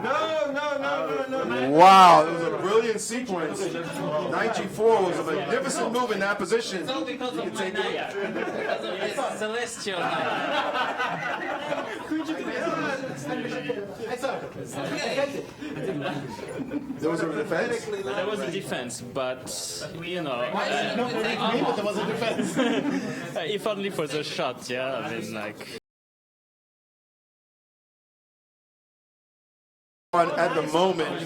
No. Wow, it was a brilliant sequence. Knight G4 was a magnificent move in that position. It's all because of my knight. Because of his celestial knight. There was a defense? There was a defense, but you know, There was a defense. if only for the shot, yeah. I mean, like. At the moment.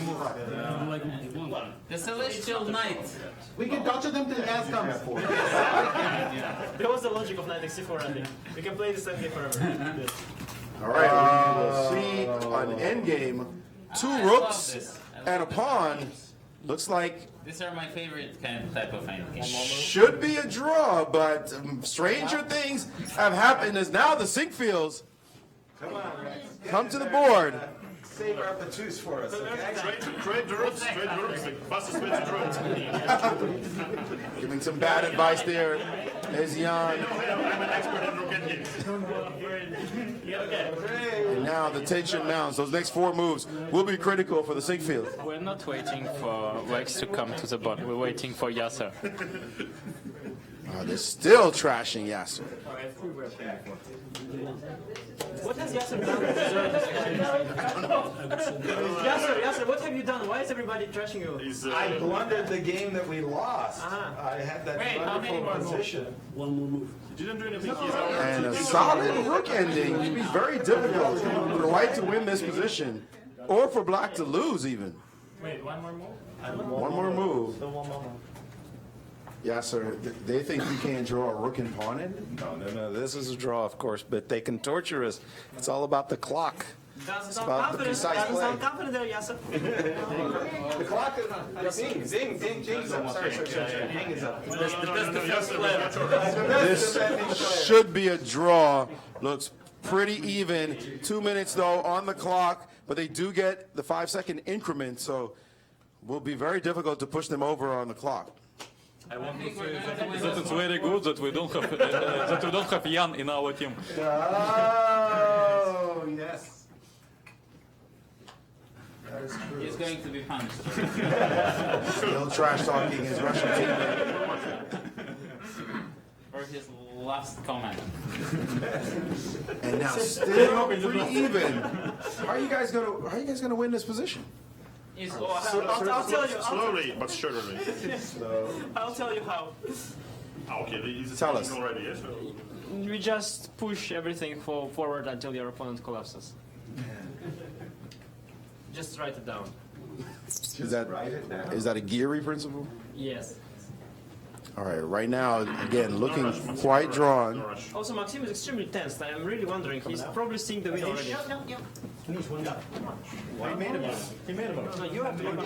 The celestial knight. We can torture them till gas comes. That was the logic of knight x4, I think. We can play the same game forever. All right, we will see an endgame. 2 rooks and a pawn. Looks like These are my favorite type of endgame. should be a draw, but stranger things have happened as now the Sinquefields come to the board. Save our patous for us, okay? Trade the rooks. The fastest way to trade. Giving some bad advice there is Jan. I'm an expert in rook endgames. And now the tension mounts. Those next 4 moves will be critical for the Sinquefields. We're not waiting for Rex to come to the board. We're waiting for Yasser. They're still trashing Yasser. What has Yasser done to deserve this? I don't know. Yasser, what have you done? Why is everybody trashing you? I blundered the game that we lost. I had that wonderful position. One more move. You didn't do anything. And a solid rook ending would be very difficult for the white to win this position, or for black to lose even. Wait, one more move? One more move. The one more move. Yeah, sir. They think you can't draw a rook and pawn it? No. This is a draw, of course, but they can torture us. It's all about the clock. Doesn't It's sound about the confident. precise Doesn't play. sound confident there, Yasser. The clock is zing is up. Sorry. Hang is up. This should be a draw. Looks pretty even. 2 minutes, though, on the clock, but they do get the 5-second increment, so will be very difficult to push them over on the clock. I want to say that it's very good that we don't have Jan in our team. Oh, yes. That is true. He's going to be punished. Still trash talking his Russian teammate. For his last comment. And now still pretty even. How are you guys gonna win this position? I'll tell you. Slowly but surely. I'll tell you how. Okay, is Tell us. already, yes? We just push everything forward until your opponent collapses. Just write it down. Is that a Geary principle? Yes. All right, right now, again, looking quite drawn. Also, Maxim is extremely tense. I'm really wondering. He's probably seeing the win already. He made a move. He made a move. No, you have to make a move.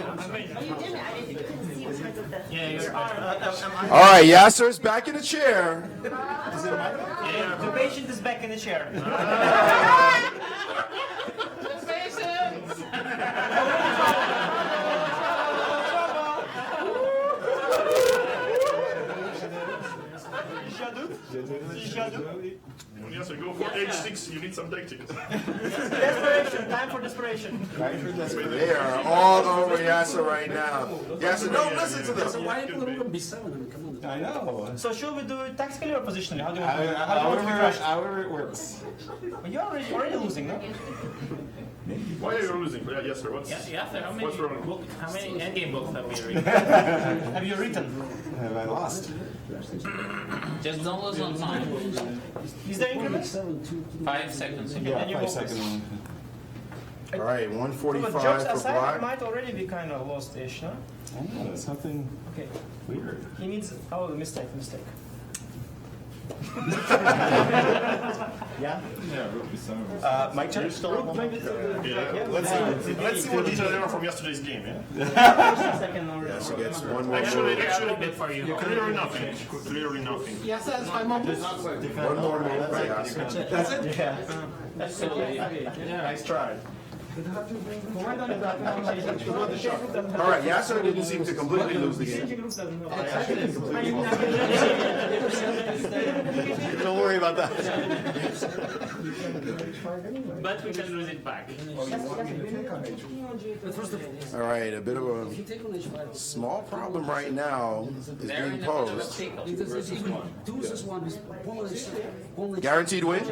All right, Yasser's back in the chair. The patient is back in the chair. Yes, so go for H6, you need some tactics. Desperation, time for desperation. They are all over Yasser right now. Yasser, don't listen to them. Why you put a rook on B7? I mean, come on. I know. So should we do it tactically or positionally? How do you want to However it works. You're already losing, no? Why are you losing? Yes, sir. What's wrong? How many endgame books have we read? Have you written? Have I lost? Just don't lose on time. Is there increment? 5 seconds. Yeah, 5 seconds. All right, But 145 jokes for aside, it black. might already be kind of lost-ish, no? I don't know, something Okay. weird. He needs. Oh, mistake. Yeah? Yeah, My turn. let's see what detail there are from yesterday's game, yeah? Yasser gets one more Actually, move. for you. clearly nothing. Clearly nothing. Yes, that's 5 more moves. One more move for Yasser. That's it? Yeah. Nice try. All right, Yasser didn't seem to completely lose the game. Don't worry about that. But we can lose it back. All right, a bit of a small problem right now is being posed. Guaranteed win?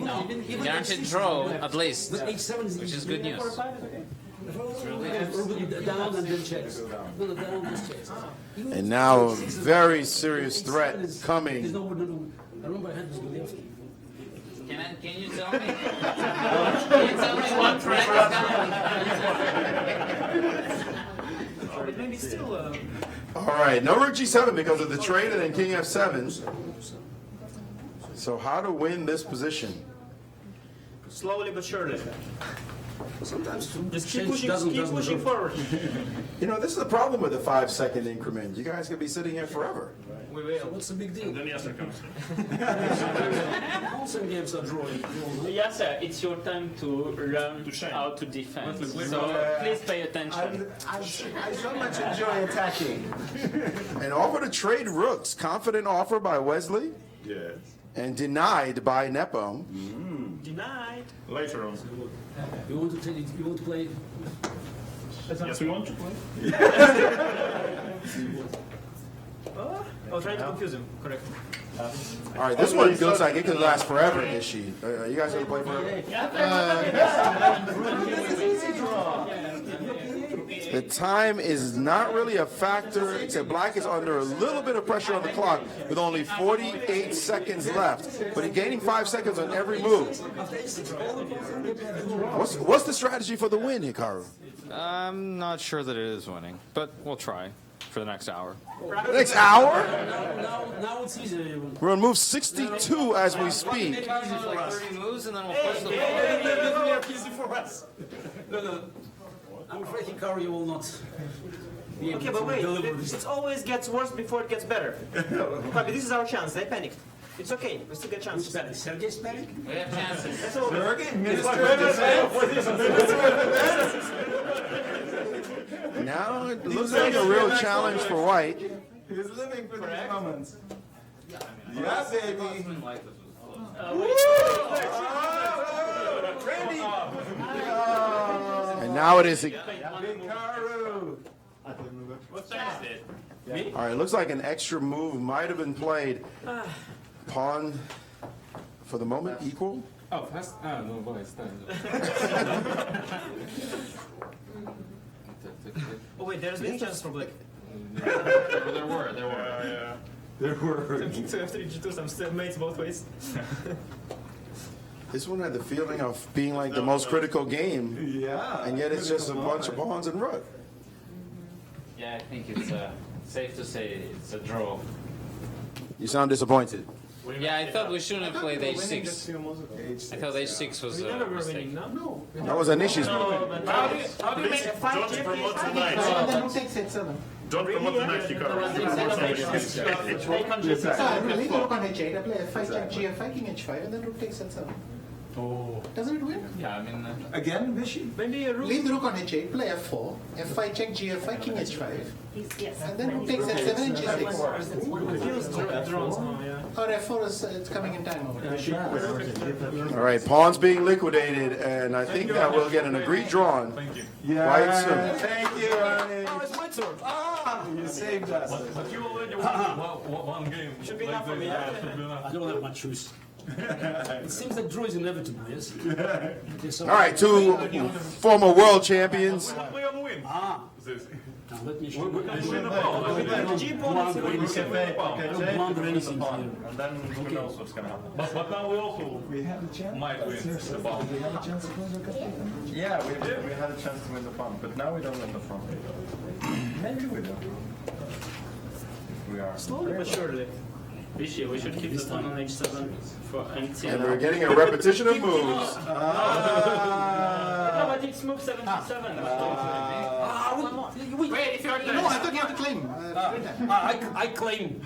No. Guaranteed draw, at least. Which is good news. Down and then checks. No, down and checks. And now a very serious threat coming. I remember I had this Goliath. Can you tell me? Can you tell me what threat is coming? Maybe still. All right, no rook g7 because of the trade and then king f7. So how to win this position? Slowly but surely. Sometimes Just keep pushing forward. You know, this is the problem with the 5-second increment. You guys could be sitting here forever. We will. What's the big deal? Then Yasser comes. All some games are drawing. Yes, sir. It's your time to learn how to defend. So please pay attention. I so much enjoy attacking. An offer to trade rooks. Confident offer by Wesley Yes. and denied by Nepo. Denied. Later on. You want to take it? You want to play? Yes, we want to play. Oh, trying to confuse him. Correct. All right, this one looks like it could last forever, is she? You guys gonna play forever? The time is not really a factor, except black is under a little bit of pressure on the clock with only 48 seconds left, but he's gaining 5 seconds on every move. What's the strategy for the win, Hikaru? I'm not sure that it is winning, but we'll try for the next hour. Next hour? Now it's easy. We're on move 62 as we speak. 30 moves and then we'll push the Easy for us. No. I'm afraid Hikaru will not be able Okay, to but wait, deliver this. it always gets worse before it gets better. But this is our chance. They panicked. It's okay. We still get chances. Who's panic? Sergey's panic? We have chances. That's all. Now it looks like a real challenge for White. He's living for these moments. Yeah, baby. And now it is. Hikaru. All right, looks like an extra move might have been played. Pawn, for the moment, equal. Oh, fast? Ah, no, boy, it's time. Oh wait, there's many chances for black. There were. There were. G2, F3, G2, some still mates both ways. This one had the feeling of being like the most critical game, Yeah. and yet it's just a bunch of pawns and rook. Yeah, I think it's safe to say it's a draw. You sound disappointed. Yeah, I thought we shouldn't have played H6. I thought H6 was a mistake. No. That was Anishi's move. How do you make a fight? Don't promote tonight. Then who takes H7? Don't promote tonight, Hikaru. So I really look on H8, I play F5, check G5, King H5, and then rook takes H7. Oh. Doesn't it win? Yeah, I mean. Again, Vichy? Maybe a rook. Leave the rook on H8, play F4, F5 check G5, King H5, Yes. and then rook takes H7 and G6. Drones now, yeah. Or F4 is it's coming in time over. All right, pawns being liquidated, and I think that we'll get an agreed drawn. Yeah. Quite soon. Thank you, Ronnie. Oh, it's my turn. You saved us. But you already won one game. Should be enough for me. I don't have much choice. It seems that draw is inevitable, yes? Okay, so All right, two former world champions. Play on win. now let me show you. We can win the I ball. don't blunder anything here. I don't blunder anything here. And then who knows what's going to happen. But now we also have a chance. might win the ball. We have a chance to win the cup. Yeah, we had a chance to win the pawn, but now we don't win the pawn. Maybe we do. We are. Slowly but surely. Vichy, we should keep the pawn on H7 for until. And we're getting a repetition of moves. No, but it's move 77. Wait, if you're no, I thought you had to claim. I claim.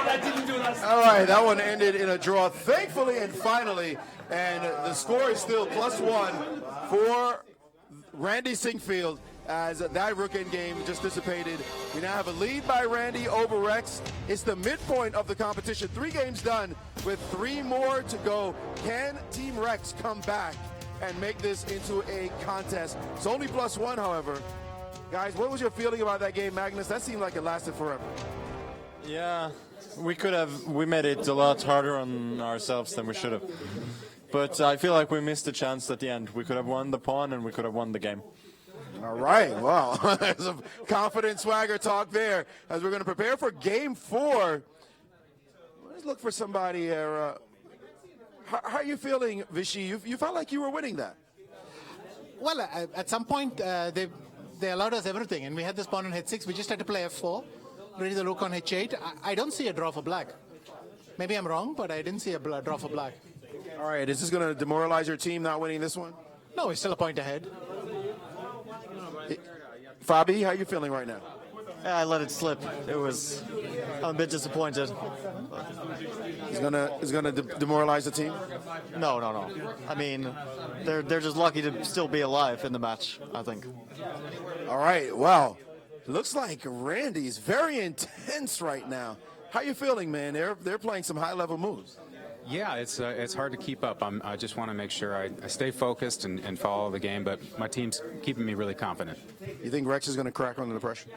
I didn't do that. All right, that one ended in a draw, thankfully and finally, and the score is still +1 for Randy Sinquefield as that rook end game just dissipated. We now have a lead by Randy over Rex. It's the midpoint of the competition. 3 games done with 3 more to go. Can Team Rex come back and make this into a contest? It's only +1, however. Guys, what was your feeling about that game, Magnus? That seemed like it lasted forever. Yeah, we made it a lot harder on ourselves than we should have. But I feel like we missed a chance at the end. We could have won the pawn and we could have won the game. All right, well, there's some confident swagger talk there as we're going to prepare for game 4. Let's look for somebody here. How are you feeling, Vichy? You felt like you were winning that. Well, at some point, they allowed us everything, and we had this pawn on H6. We just had to play F4, ready the rook on H8. I don't see a draw for black. Maybe I'm wrong, but I didn't see a draw for black. All right, is this going to demoralize your team not winning this one? No, we're still a point ahead. Fabi, how are you feeling right now? Yeah, I let it slip. I'm a bit disappointed. Is gonna demoralize the team? No. I mean, they're just lucky to still be alive in the match, I think. All right, well, looks like Randy's very intense right now. How you feeling, man? They're playing some high-level moves. Yeah, it's hard to keep up. I just want to make sure I stay focused and follow the game, but my team's keeping me really confident. You think Rex is going to crack under the pressure?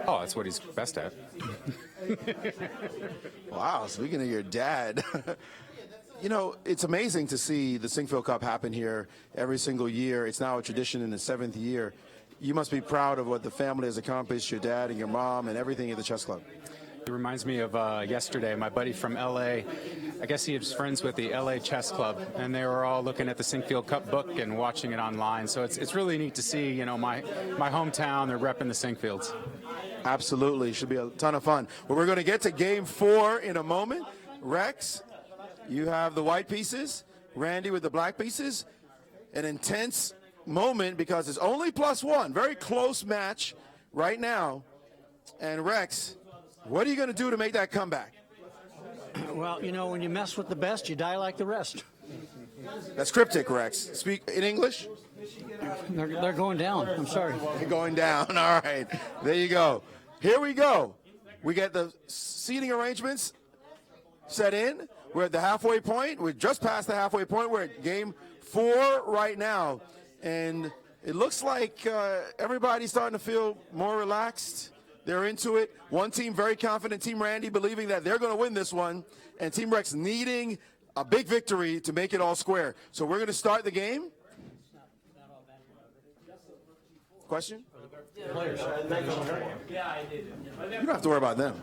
Oh, that's what he's best at. Wow, speaking of your dad, you know, it's amazing to see the Sinquefield Cup happen here every single year. It's now a tradition in the 7th year. You must be proud of what the family has accomplished, your dad and your mom and everything at the chess club. It reminds me of yesterday, my buddy from LA, I guess he was friends with the LA Chess Club, and they were all looking at the Sinquefield Cup book and watching it online. So it's really neat to see, you know, my hometown, they're repping the Sinquefields. Absolutely. Should be a ton of fun. Well, we're going to get to game 4 in a moment. Rex, you have the white pieces. Randy with the black pieces. An intense moment because it's only +1. Very close match right now. And Rex, what are you going to do to make that comeback? Well, you know, when you mess with the best, you die like the rest. That's cryptic, Rex. Speak in English? They're going down. I'm sorry. They're going down. All right. There you go. Here we go. We get the seating arrangements set in. We're at the halfway point. We're just past the halfway point. We're at game 4 right now. And it looks like everybody's starting to feel more relaxed. They're into it. One team very confident, Team Randy, believing that they're going to win this one, and Team Rex needing a big victory to make it all square. So we're going to start the game. Question? You don't have to worry about them.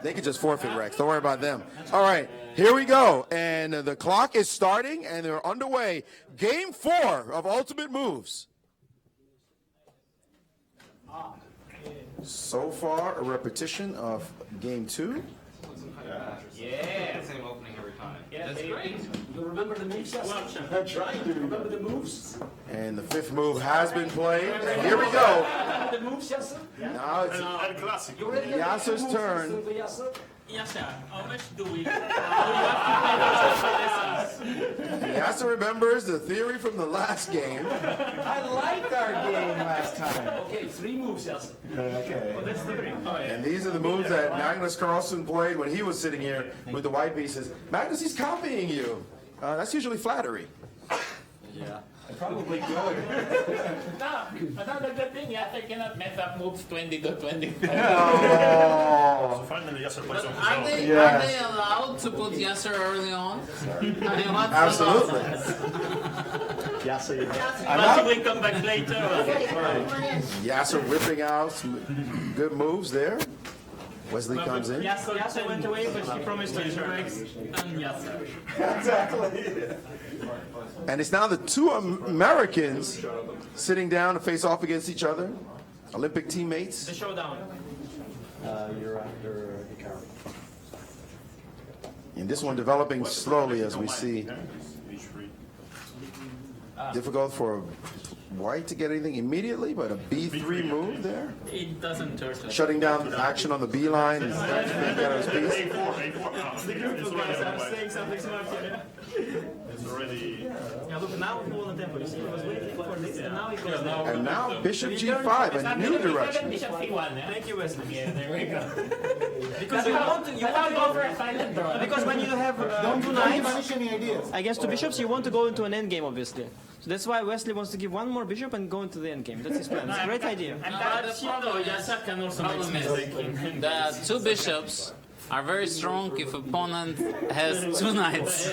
They could just forfeit, Rex. Don't worry about them. All right, here we go. And the clock is starting, and they're underway. Game 4 of Ultimate Moves. So far, a repetition of game 2. Yeah. Same opening every time. Yeah, That's great. You remember the moves? I'm trying to remember the moves. And the 5th move has been played. And here we go. The moves, yes, sir? Now it's Yasser's turn. Yes, sir. How much do we? Yasser remembers the theory from the last game. I liked our game last time. Okay, 3 moves, yes. Okay. Oh, that's theory. Oh, yeah. And these are the moves that Magnus Carlsen played when he was sitting here with the white pieces. Magnus, he's copying you. That's usually flattery. Yeah. Probably good. No, another good thing, Yasser cannot mess up moves 20 to 25. Oh. Finally, Yasser plays on his Are own. they allowed to put Yasser early on? I mean, what's Absolutely. Yasser will come back later. Yasser whipping out some good moves there. Wesley comes in. Yasser went away, but she promised to Rex and Yasser. Exactly. And it's now the 2 Americans sitting down to face off against each other. Olympic teammates. The showdown. You're after Hikaru. And this one developing slowly as we see. Difficult for White to get anything immediately, but a B3 move there. It doesn't hurt us. Shutting down action on the B line. And Saying something smart here. It's already. Yeah, look, now we hold the tempo. You see, he was waiting for this, and now he goes down. And now Bishop G5, a new direction. Bishop C1, yeah? Thank you, Wesley. Yeah, there we go. Because you want to go for a silent draw. Because when you have Don't two give knights Manish any ideas. against 2 bishops, you want to go into an endgame, obviously. So that's why Wesley wants to give 1 more bishop and go into the endgame. That's his plan. It's a great idea. And the problem is, Yasser can also make mistake. The 2 bishops are very strong if opponent has 2 knights.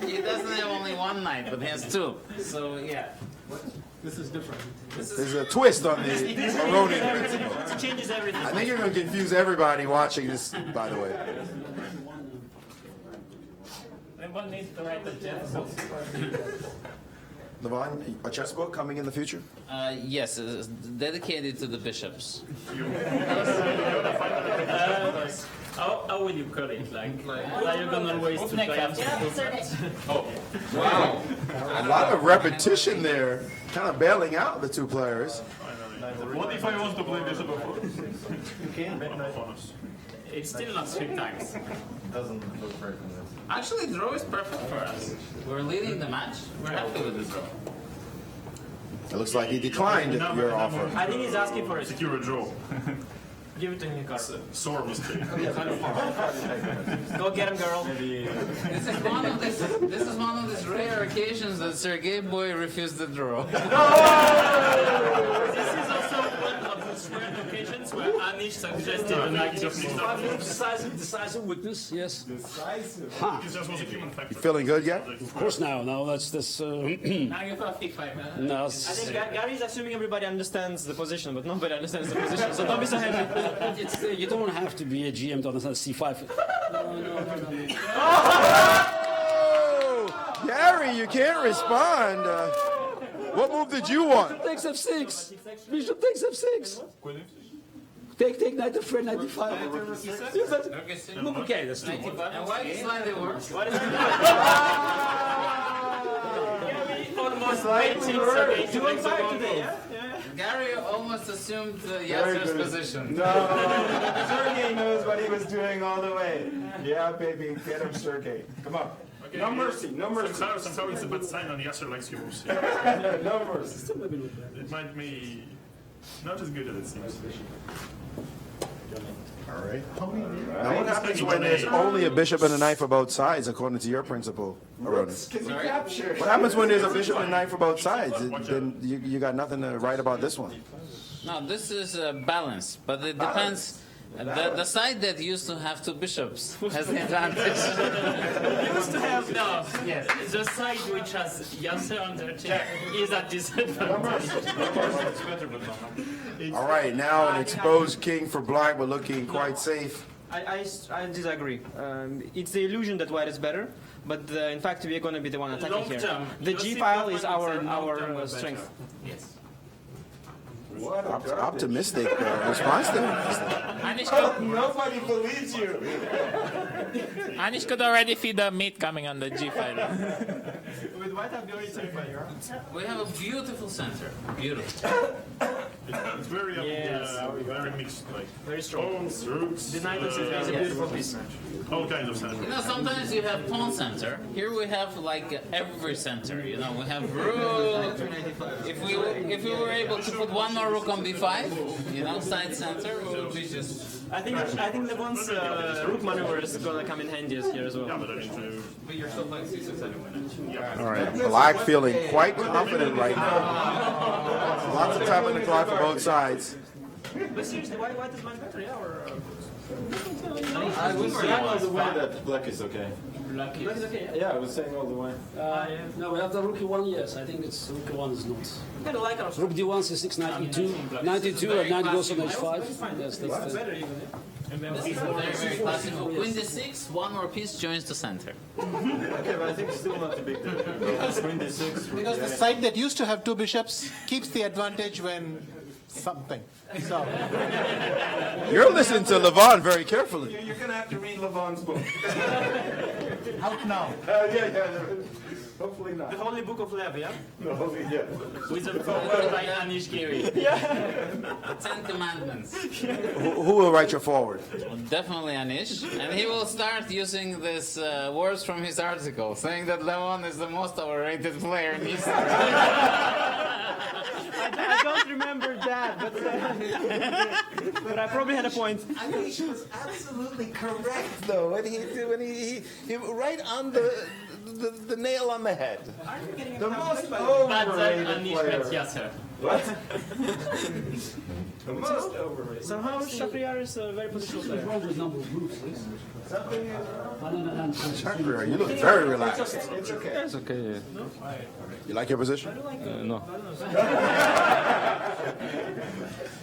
He doesn't have only 1 knight, but he has 2. So yeah. This is different. There's a twist on the Aronian principle. It changes everything. I think you're going to confuse everybody watching this, by the way. Then one needs to write the chess book. Levon, a chess book coming in the future? Yes, it's dedicated to the bishops. How will you cut it? Like are you gonna waste to play after? Oh, wow. A lot of repetition there, kind of bailing out the 2 players. What if I want to play bishop before? You can. It's still not 3 times. Doesn't look very convincing. Actually, draw is perfect for us. We're leading the match. We're happy with the draw. It looks like he declined your offer. I think he's asking for it. Secure a draw. Give it to him, Carl. Sore mistake. Go get him, girl. This is one of these rare occasions that Sergey Boy refused the draw. This is also one of the Once were occasions where Anish suggested a knight Decisive weakness, yes. Huh. You feeling good yet? Of course now. Now that's Now you thought pick 5. no. I think Gary is assuming everybody understands the position, but nobody understands the position, so don't be so happy. It's, you don't have to be a GM to understand C5. No. Oh, Gary, you can't respond. What move did you want? Takes F6. Bishop takes F6. Take knight to Fred 95. Okay, that's true. And why is slightly worse? Almost waiting today, yeah? Gary almost assumed Yasser's position. No, Sergey knows what he was doing all the way. Yeah, baby, get him, Sergey. Come on. Okay. No mercy, no mercy. Somehow it's a bad sign on Yasser likes your moves. No mercy. It might be not as good as it seems. All right. Now, what happens when there's only a bishop and a knight for both sides, according to your principle, Aronis? What happens when there's a bishop and a knight for both sides? Then you got nothing to write about this one. No, this is balanced, but it depends. The side that used to have 2 bishops has the advantage. Used to have yes. The side which has Yasser on their chair is at disadvantage. All right, now an exposed king for black, but looking quite safe. I disagree. It's the illusion that white is better, but in fact we are going to be the one attacking here. The G file is our strength. Yes. What optimistic response there. Nobody believes you. Anish could already feel the meat coming on the G file. With white have already fire. We have a beautiful center. Beautiful. It's very very mixed, like very strong. Pawns, rooks. The knight is a beautiful piece. All kinds of center. You know, sometimes you have pawn center. Here we have like every center. You know, we have rook. If we were able to put one more rook on b5, you know, side center, it would be just. I think Levon's rook maneuver is gonna come in handy here as well. Yeah, but I mean to. But you're still playing c6 anyway. All right, black feeling quite confident right now. Lots of tapping the clock for both sides. But seriously, white is much better, yeah? Or, I was saying all the way that black is okay. Black is okay, Yeah, I was saying all the way. No, we have the rook e1, yes. I think it's rook e1 is not. I kind of like our Rook d1, c6, knight e2, knight e2, and knight goes on h5. Yes, that's better even. This is very, very classical. Queen d6, one more piece joins the center. Okay, but I think it's still not a big deal. Queen d6. Because the side that used to have 2 bishops keeps the advantage when something. So You're listening to Levon very carefully. You're going to have to read Levon's book. out now. Yeah. Hopefully not. The Holy Book of Lev, yeah? The holy, yeah. With the by Anish Giri. The 10 Commandments. Who will write your forward? Definitely Anish. And he will start using this words from his article, saying that Levon is the most overrated player in history. I don't remember that, but I probably had a point. I think she was absolutely correct, though. When he right on the nail on the head. The most overrated player. Yasser. What? The most overrated. Somehow Shakhriyar is a very positional player. Shakhriyar, you look very relaxed. It's okay. It's okay. Yeah. You like your position? No.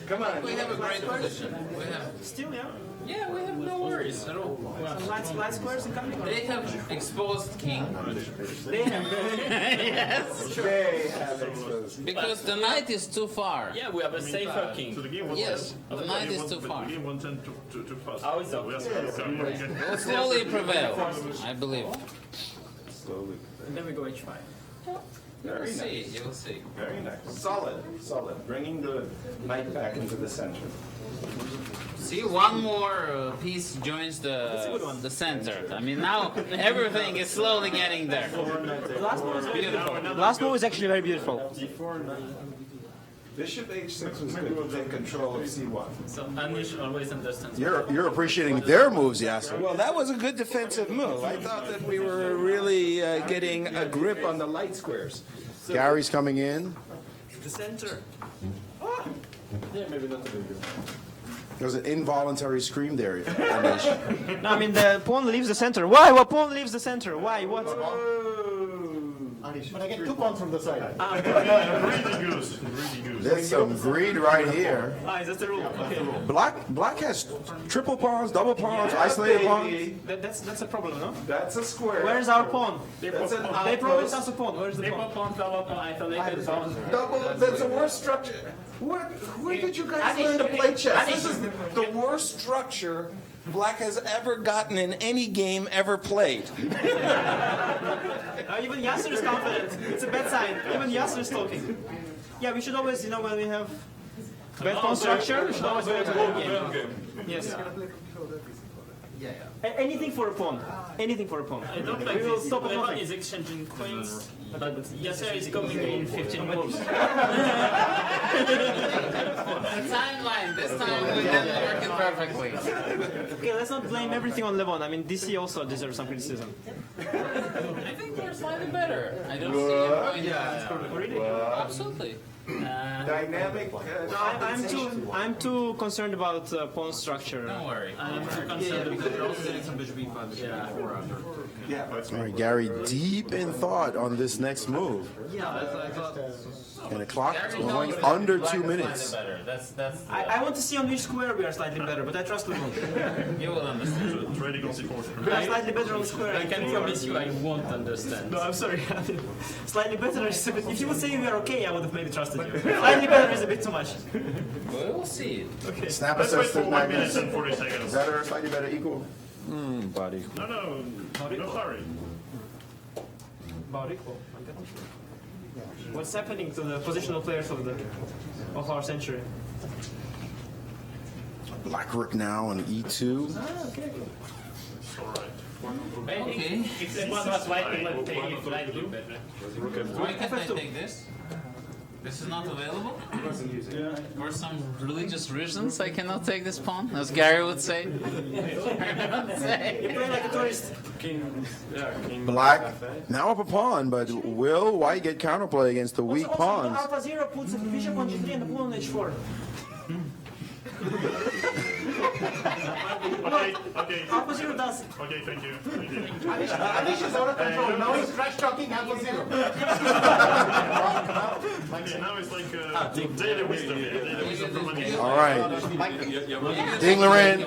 Come on. We have a great position. We have. Still, yeah. Yeah, we have no worries at all. Some light squares incoming. They have exposed king. They have. Yes. They have exposed. Because the knight is too far. Yeah, we have a safer king. So the game was Yes, the knight is too far. The game won't tend too fast. How is that? It will slowly prevail, I believe. Slowly. And then we go h5. You'll see, you'll see. Very nice. Solid. Bringing the knight back into the center. See, one more piece joins the center. I mean, now everything is slowly getting there. The last move is actually very beautiful. Bishop h6 was good to take control of c1. So Anish always understands. You're appreciating their moves, Yasser. Well, that was a good defensive move. I thought that we were really getting a grip on the light squares. Gary's coming in. The center. Yeah, maybe not a big deal. There was an involuntary scream there. Anish. No, I mean the pawn leaves the center. Why? What pawn leaves the center? Why? What? But I get 2 pawns from the side. Greedy goose. Greedy goose. There's some greed right here. Is that the rule? Okay. Black has triple pawns, double pawns, isolated pawns. That's a problem, no? That's a square. Where's our pawn? That's an They promised us a pawn. Where's the Triple pawn? pawn, double pawn, isolated pawn. Double, that's a worse structure. Where did you guys learn to play chess? This is the worst structure Black has ever gotten in any game ever played. Even Yasser is confident. It's a bad sign. Even Yasser is talking. Yeah, we should always, when we have bad pawn structure, we should always go to low game. Yes. Anything for a pawn. Anything for a pawn. I don't like We will this. stop at Levon nothing. is exchanging coins, but Yasser is coming in 15 moves. The timeline, this time we didn't work it perfectly. Okay, let's not blame everything on Levon. I mean, DC also deserves some criticism. I think we're slightly better. I don't see a point. Yeah, Absolutely. Dynamic. I'm too concerned about pawn structure. Don't worry. I'm too concerned because we're also getting some bishop e5, bishop e4 after. Yeah, but All right, Gary, deep in thought on this next move. Yeah, I thought. And the clock going under 2 minutes. Better. That's I want to see on which square we are slightly better, but I trust Levon. you will understand. Trading on C4. We are slightly better on the square. I can promise you I won't understand. No, I'm sorry. Slightly better is a bit. If you would say we are okay, I would have maybe trusted you. Slightly better is a bit too much. We'll see. Okay. Snap Let's wait assist for 1 minute and 40 seconds. Better, slightly better, equal. Body. No hurry. About equal. What's happening to the positional players of our century? Black rook now on E2. Okay. Okay. Except one was slightly better. Why can't I take this? This is not available? For some religious reasons, I cannot take this pawn, as Gary would say. You play like a tourist. Black now up a pawn, but will White get counterplay against the weak Also, pawns? Alpha Zero puts a bishop on G3 and the pawn on H4. Okay. Alpha Zero does. Okay, thank you. Anish is out of control. Now he's trash talking Alpha Zero. Okay, now it's like daily wisdom. Daily wisdom from Anish. All right. Ding Loren.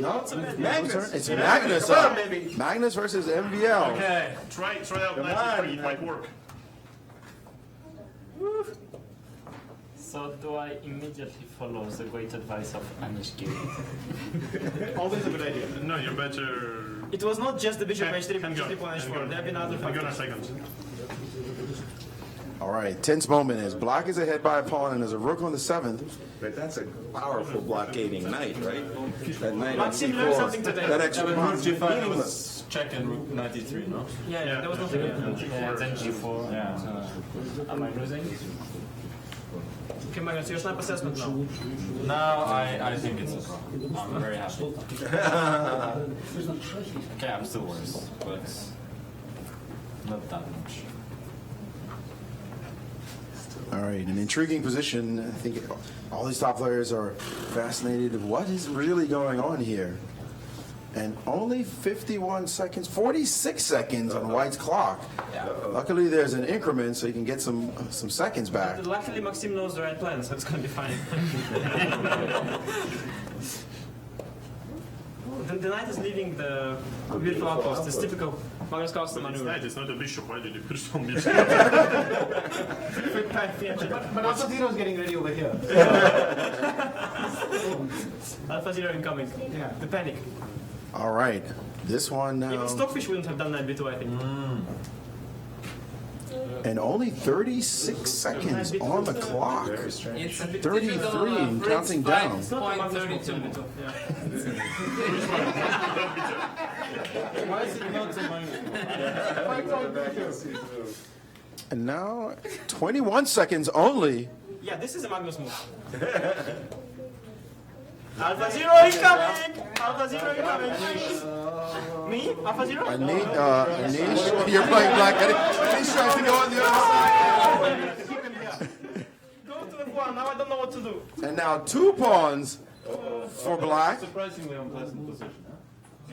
No, Magnus. it's Magnus. Magnus versus MVL. Okay. Try out 93. It might work. So do I immediately follow the great advice of Anish Giri? Always a good idea. No, you're better. It was not just the bishop H3 Hang on. pawn H4. There have been other Hang on a factors. second. All right, tense moment as Black is ahead by a pawn and there's a rook on the 7th. But that's a powerful blockading knight, right? That knight on Maxim learned something C4. today. That extra pawn is G5 meaningless. was check and rook 93, no? Yeah, there was nothing. Yeah, then G4. Yeah. Am I losing? Okay, Magnus, your snap assessment now. Now I think it's I'm very happy. Okay, I'm still worse, but not that much. All right, an intriguing position. I think all these top players are fascinated with what is really going on here. And only 51 seconds, 46 seconds on White's clock. Luckily, there's an increment so you can get some seconds back. Luckily, Maxim knows the right plan, so it's going to be fine. The knight is leaving the beautiful outpost. It's typical Magnus Carlsen It's maneuver. knight, it's not a bishop. Why did you put it on bishop? But Alpha Zero is getting ready over here. Alpha Zero incoming. Yeah. The panic. All right, this one now. Even Stockfish wouldn't have done that B2, I think. And only 36 seconds on the clock. It's a 33 and counting down. It's not a Magnus 32. B2. Why is it not so And now 21 seconds only. Yeah, this is a Magnus move. Alpha Zero incoming! Alpha Zero incoming! Me? Alpha Zero? Anish, you're playing black. Anish tries to go on the other side. Go to F1, now I don't know what to do. And now 2 pawns for black. Surprisingly unpleasant position.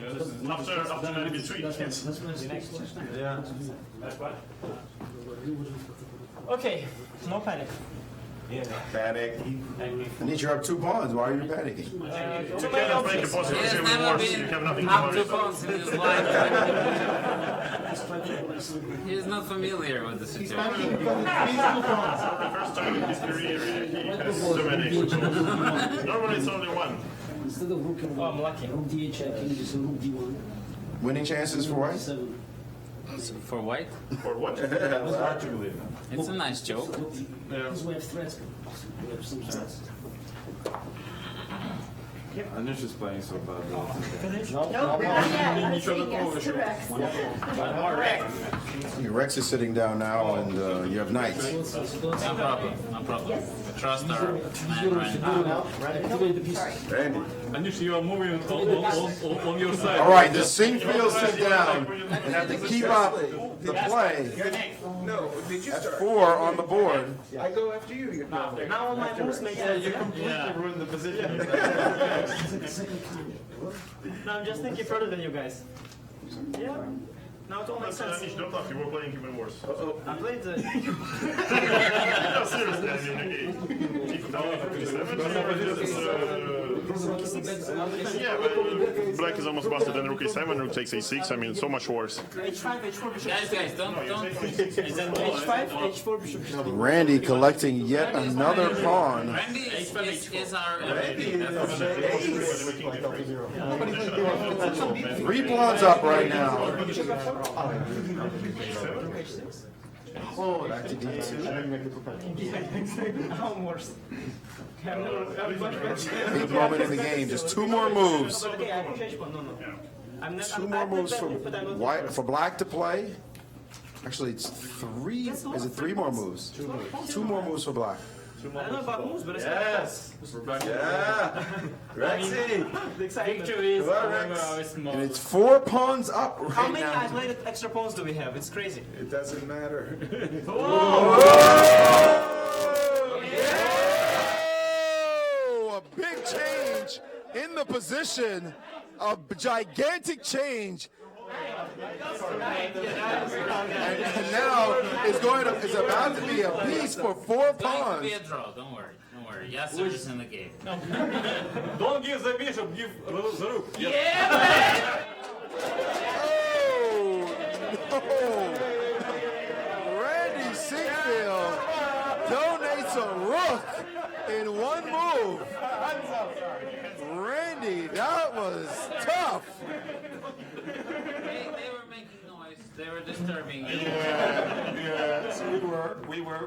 After the between. Yeah. Okay, no panic. Panic. Anish, you're up 2 pawns. Why are you panicking? You cannot make a possible He has two never wars. been You have nothing to up worry to about. phones in his life. He is not familiar with the situation. The first time in his career he has so many extra calls. Normally it's only one. Oh, I'm lucky. Winning chances for white? For white? For what? It's hard to believe. It's a nice joke. Anish is playing so bad. Rex is sitting down now, and you have knights. No problem. No problem. Trust our man right now. Randy. Anish, you are moving on your side. All right, the Sinquefield sit down and have to keep up the play. That's 4 on the board. I go after you. Now all my moves make sense. You completely ruined the position. No, I'm just thinking further than you guys. Yeah. Now it all makes sense. Anish, don't laugh. You were playing even worse. I played the... No, seriously, I mean, yeah, but black is almost busted, then rook a7, rook takes a6. I mean, so much worse. H5, H4, bishop. Guys, don't. H5, H4, bishop. Randy collecting yet another pawn. Randy is our MVP. 3 pawns up right now. Oh, back to D2. I'm worse. Big moment in the game. Just 2 more moves. Okay, I change one. No. 2 more moves for white, for black to play. Actually, it's 3. Is it 3 more moves? 2 more moves for black. I don't know about moves, but it's Yes! Yeah! Rexy! Victory is And it's 4 pawns up right How many now. isolated extra pawns do we have? It's crazy. It doesn't matter. Oh, a big change in the position. A gigantic change. And now it's about to be a piece for 4 It's going to pawns. be a draw. Don't worry. Yasser is in the game. Don't give the bishop, give the rook. Yeah! Oh, no. Randy Sinquefield donates a rook in 1 move. Randy, that was tough. They were making noise. They were disturbing you. Yes,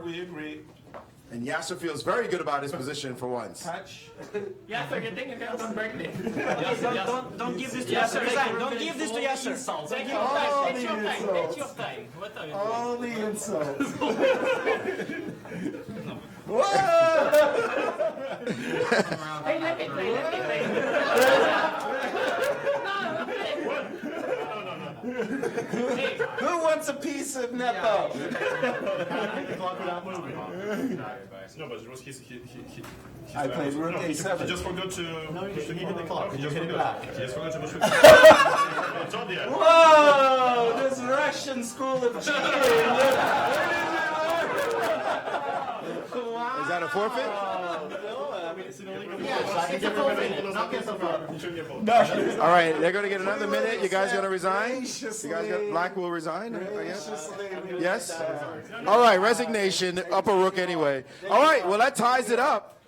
we agree. And Yasser feels very good about his position for once. Touch. Yasser, you're thinking don't break me. Don't give this to Yasser. Resign. Don't give this to Yasser. Take your time. Take your time. Take your time. What are you doing? All the insults. Hey, let me play. Who wants a piece of Nepo? No, but it was his I played rook a7. He just forgot to... No, he hit the clock. He just hit it back. He just forgot to push it. Whoa! This Russian school of cheating. Is that a forfeit? All right, they're going to get another minute. You guys going to resign? Black will resign, I guess? Yes? All right, resignation, up a rook anyway. All right, well, that ties it up.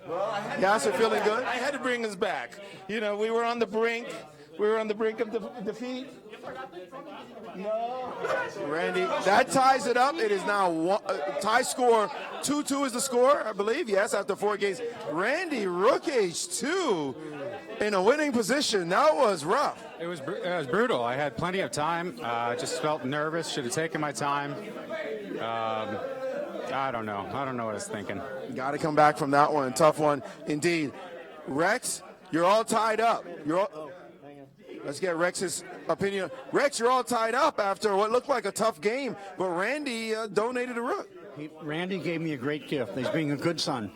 Yasser feeling good? I had to bring us back. You know, we were on the brink. We were on the brink of defeat. No. Randy, that ties it up. It is now tie score 2-2 is the score, I believe. Yes, after 4 games. Randy, rook h2 in a winning position. That was rough. It was brutal. I had plenty of time. Just felt nervous. Should have taken my time. I don't know. I don't know what I was thinking. Got to come back from that one. Tough one indeed. Rex, you're all tied up. Let's get Rex's opinion. Rex, you're all tied up after what looked like a tough game, but Randy donated a rook. Randy gave me a great gift. He's being a good son.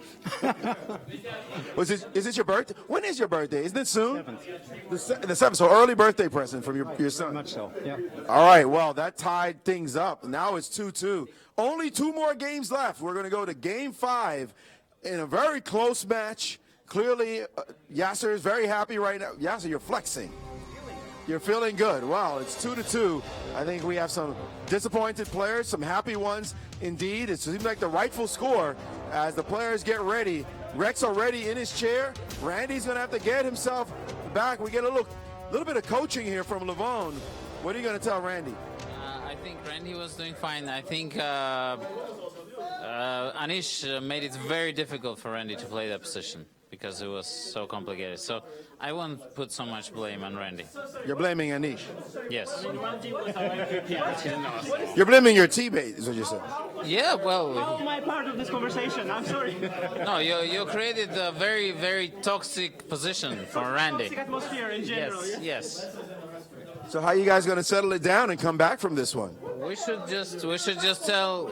Is it your birthday? When is your birthday? Isn't it soon? 7th. The 7th. So early birthday present from your son. Very much so, yeah. All right, well, that tied things up. Now it's 2-2. Only 2 more games left. We're going to go to game 5 in a very close match. Clearly, Yasser is very happy right now. Yasser, you're flexing. You're feeling good. Wow, it's 2-2. I think we have some disappointed players, some happy ones. Indeed, it seems like the rightful score as the players get ready. Rex already in his chair. Randy's going to have to get himself back. We get a little bit of coaching here from Levon. What are you going to tell Randy? I think Randy was doing fine. I think Anish made it very difficult for Randy to play that position because it was so complicated. So I won't put so much blame on Randy. You're blaming Anish? Yes. You're blaming your teammate, is what you said. Yeah, well... How am I part of this conversation? I'm sorry. No, you created a very, very toxic position for Randy. Toxic atmosphere in general. Yes. So how are you guys going to settle it down and come back from this one? We should just tell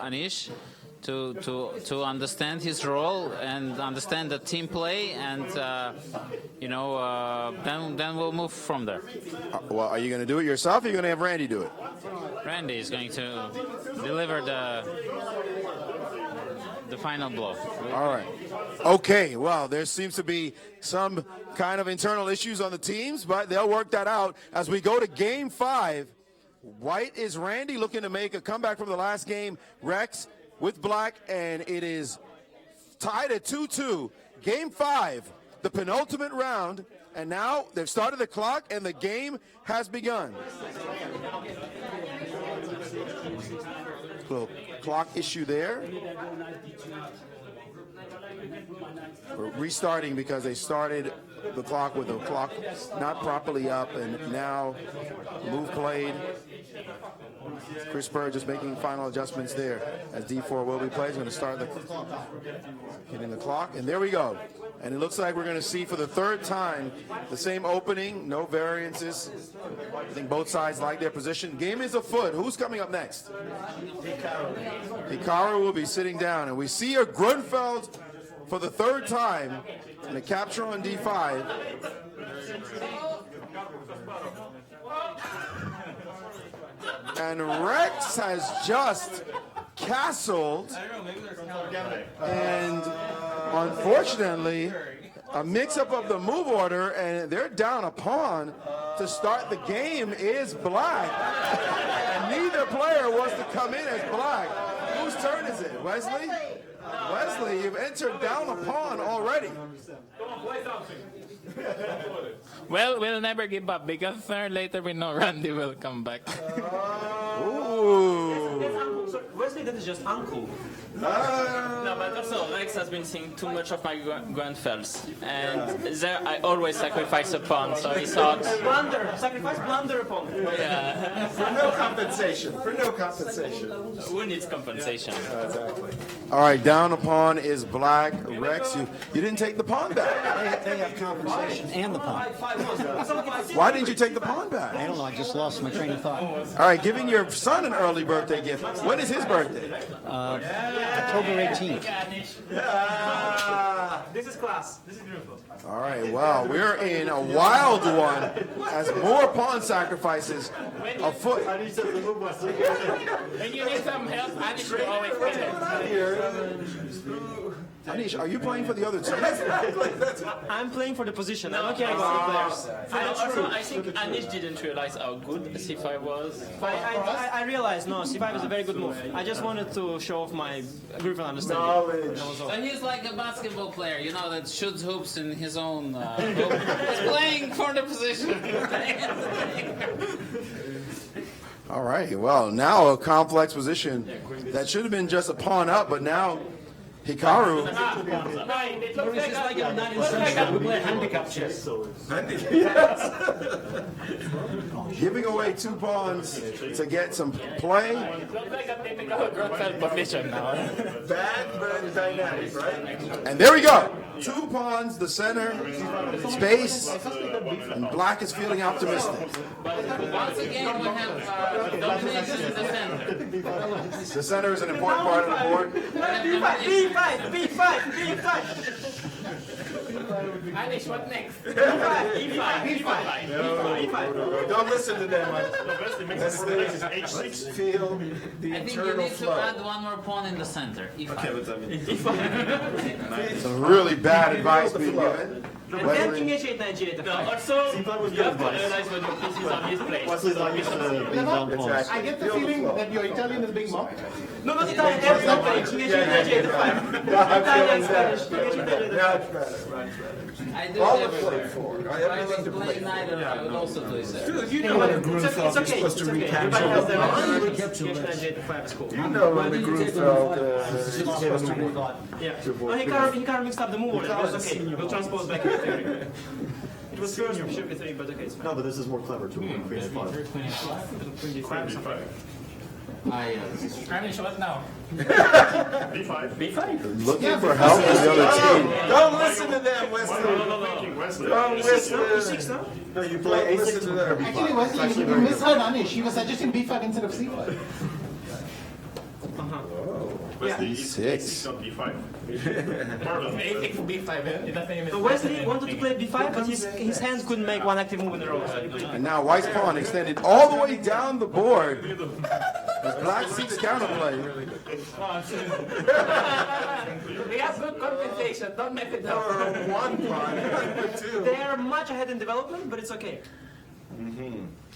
Anish to understand his role and understand the team play, and then we'll move from there. Well, are you going to do it yourself, or are you going to have Randy do it? Randy is going to deliver the final blow. All right. Okay, well, there seems to be some kind of internal issues on the teams, but they'll work that out as we go to game 5. White is Randy looking to make a comeback from the last game. Rex with black, and it is tied at 2-2. Game 5, the penultimate round, and now they've started the clock and the game has begun. Little clock issue there. We're restarting because they started the clock with the clock not properly up, and now move played. Chris Bird just making final adjustments there as D4 will be played. He's going to start hitting the clock, and there we go. And it looks like we're going to see for the 3rd time the same opening, no variances. I think both sides like their position. Game is afoot. Who's coming up next? Hikaru will be sitting down, and we see a Grunfeld for the 3rd time in a capture on D5. And Rex has just castled, and unfortunately, a mix-up of the move order, and they're down a pawn to start the game is black. And neither player wants to come in as black. Whose turn is it? Wesley? Wesley, you've entered down a pawn already. Well, we'll never give up because sooner or later we know Randy will come back. Ooh. So Wesley, that is just uncle. No, but also Rex has been seeing too much of my Grandfelds, and there I always sacrifice a pawn, so he thought... Blunder! Sacrifice blunder upon. Yeah. For no compensation. For no compensation. Who needs compensation? Exactly. All right, down a pawn is black. Rex, you didn't take the pawn back. They have compensation and the pawn. Why didn't you take the pawn back? I don't know. I just lost my train of thought. All right, giving your son an early birthday gift. When is his birthday? October 18th. This is class. This is beautiful. All right, well, we're in a wild one as more pawn sacrifices afoot. When you need some help, Anish will always get it. Anish, are you playing for the other team? I'm playing for the position. I don't care about the players. I think Anish didn't realize how good C5 was. I realized, no, C5 is a very good move. I just wanted to show off my griffin understanding. So he's like a basketball player, you know, that shoots hoops in his own hoop. He's playing for the position. All right, well, now a complex position that should have been just a pawn up, but now Hikaru. This is like a 19th century. We play handicap chess. Giving away 2 pawns to get some play. Position now. Bad but dynamic, right? And there we go. 2 pawns, the center, space. And black is feeling optimistic. Once again, we have domination in the center. The center is an important part of the board. B5. Anish, what next? Don't listen to them. Next is H6. Feel the I think you internal need to flow. add one more pawn in the center. Okay, what's that mean? Some really bad advice being given. And King H8, Knight G8. No, also, you have to realize when your pieces are misplaced. Wesley's not used to being down pawns. I get the feeling that your Italian is being mocked. No, not Italian, every King H8, Knight G8, 5. Italian, Spanish, King H8, Knight G8, 5. I do All it the play everywhere. for. I If have I was everything to play playing for. neither, I would also play there. Dude, you know what? It's okay. You're supposed to recapture Everybody has their the own. line. King H8, Knight G8, 5 is cool. You know when the Grunfeld is supposed to be. Yeah. No, he can't mix up the move. It was okay. We'll transpose back in theory. It was first bishop e3, but okay, it's fine. No, but this is more clever too. Queen f5. Anish, what now? B5. Looking for help from the other team. Don't listen to them, Wesley. Don't listen. E6, no? No, you play Don't listen to them. Actually, Wesley, you misheard Anish. He was suggesting B5 instead of C5. Wesley E6. not B5. Pardon. So Wesley wanted to play b5, but his hands couldn't make one active move in a row. So he played And now White's pawn extended all the way down the board as black seeks counterplay. We have good compensation, don't make it up. One pawn. They are much ahead in development, but it's okay.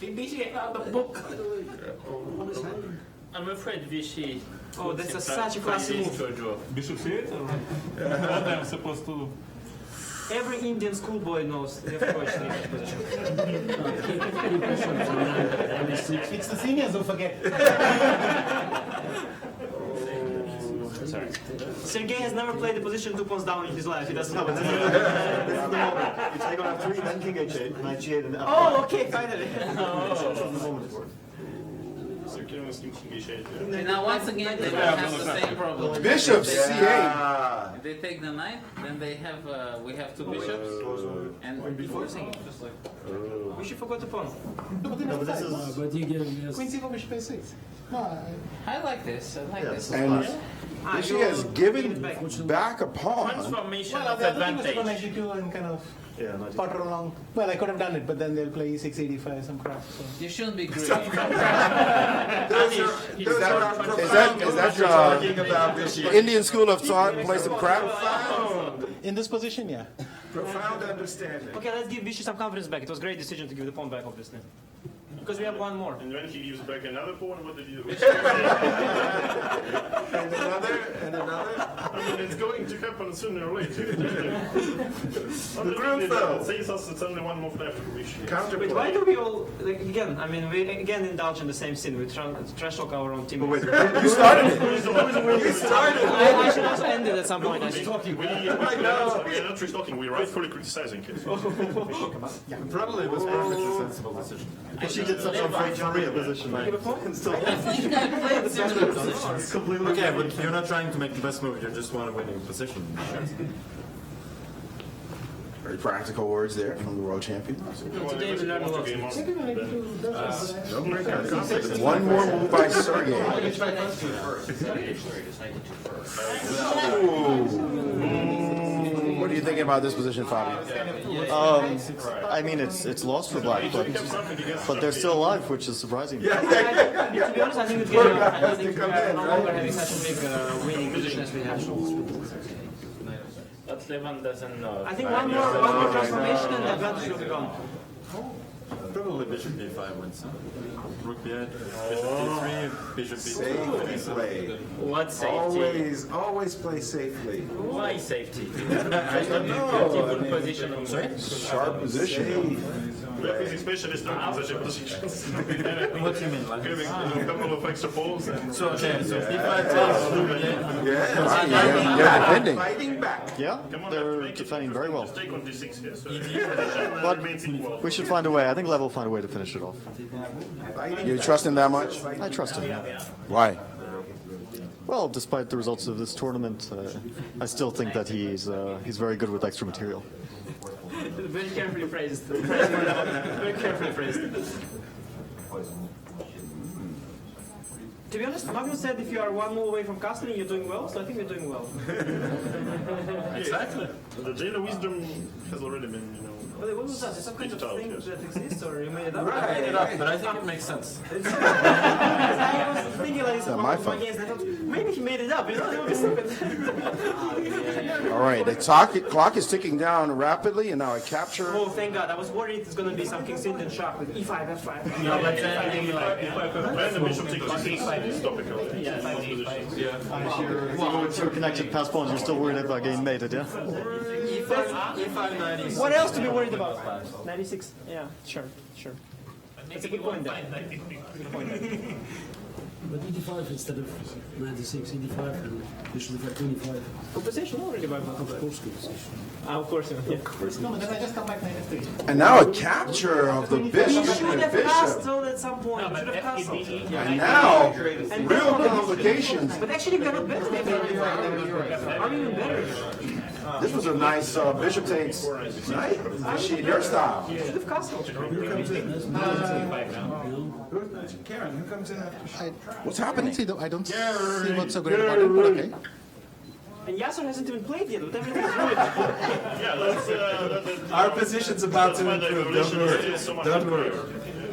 Vichy out the book. I'm afraid Vichy. Oh, that's such a classy move. Bishop c8? What I'm supposed to do? Every Indian schoolboy knows they have choice in each position. It's the seniors who forget. Sorry. Sergei has never played the position 2 pawns down in his life. He doesn't know. This is the moment. You take on f3, then king h8, knight g8, and f5. Oh, okay, finally. This is the moment for it. And now once again they will have the same problem. Bishop If they- C8. If they take the knight, then they have we have 2 bishops, and forcing it just like. We should forget the pawn. No, but this is. Queen C4, bishop A6. No, I like this. I like this. And Bishop has given back a pawn. Transformation well, of the other thing was to go advantage. 92 and kind of Yeah, knight potter along. Well, I could have done it, but then they'll play E6, 85, some crap. So. You shouldn't be greedy. Is that Indian school of thought play some crap? In this position, yeah. Profound understanding. Okay, let's give Vichy some confidence back. It was a great decision to give the pawn back, obviously. Because we have one more. And when he gives back another pawn, what did he do? And another, and another. I mean, it's going to happen sooner or later. The Grunfeld. Says us it's only one move left. Wait, why do we all, like, again, I mean, we again indulge in the same sin. We trash talk our own team. You started it. You started. I should also end it at some point. I think. We are not trash talking, we're rightfully criticizing it. Probably it was perfectly sensible decision. She did such a great Sharia position, man. Okay, but you're not trying to make the best move, you just want a winning position. Very practical words there from the world champion. Today we learned a lot. One more move by Sergey. What are you thinking about this position, Fabio? I mean, it's lost for black, but they're still alive, which is surprising. To be honest, I think it's getting, I think we're no longer having such a big winning position as we have. But Levan doesn't know. I think one more transformation and the advantage will be gone. Probably bishop b5 wins. Rook b8, bishop d3, bishop Safely b4. play. What safety? Always play safely. Why safety? I don't know. Position on Sharp position. Especially starting such a position. What do you mean? Like Having a couple of extra balls and so b5 They're defending. Fighting back. Yeah, they're defending very well. take on d6 here. So But we should find a way. I think Lev will find a way to finish it off. You trust him that much? I trust him. Why? Well, despite the results of this tournament, I still think that he's very good with extra material. Very carefully phrased. Very carefully phrased. To be honest, Magnus said if you are one move away from castling, you're doing well, so I think you're doing well. Exactly. The Jailer Wisdom has already been, What was that? Is some kind of thing that exists, or you made it up? I made it up, but I think it makes sense. I was thinking like, not my fault. Yes, I thought maybe he made it up. You know, it would be stupid. All right, the clock is ticking down rapidly, and now a capture. Oh, thank God! I was worried it's going to be some King Sinton shock with E5, F5. No, but then the bishop takes E5 is topical. Well, if you're connected past pawns, you're still worried about getting mated, yeah? E5, 96. What else to be worried about? 96. Yeah, sure. That's a good point there. Good point there. But E5 instead of 96, E5 and bishop f 25. Compensation already by Of course, compensation. Of course, yeah. Of course. No, then I just come back 93. And now a capture of the He bishop should and have bishop. castled at some point. Should have castled. And now, real complications. But actually, we are not better. Are we even better? This was a nice bishop takes knight. Machine, your style. Should have castled. Karen, who comes in after? What's happening? I don't see what's so great about it, but okay. And Yasser hasn't even played yet, but everything's ruined. Yeah, that's Our position's about to improve. Don't worry. Don't worry.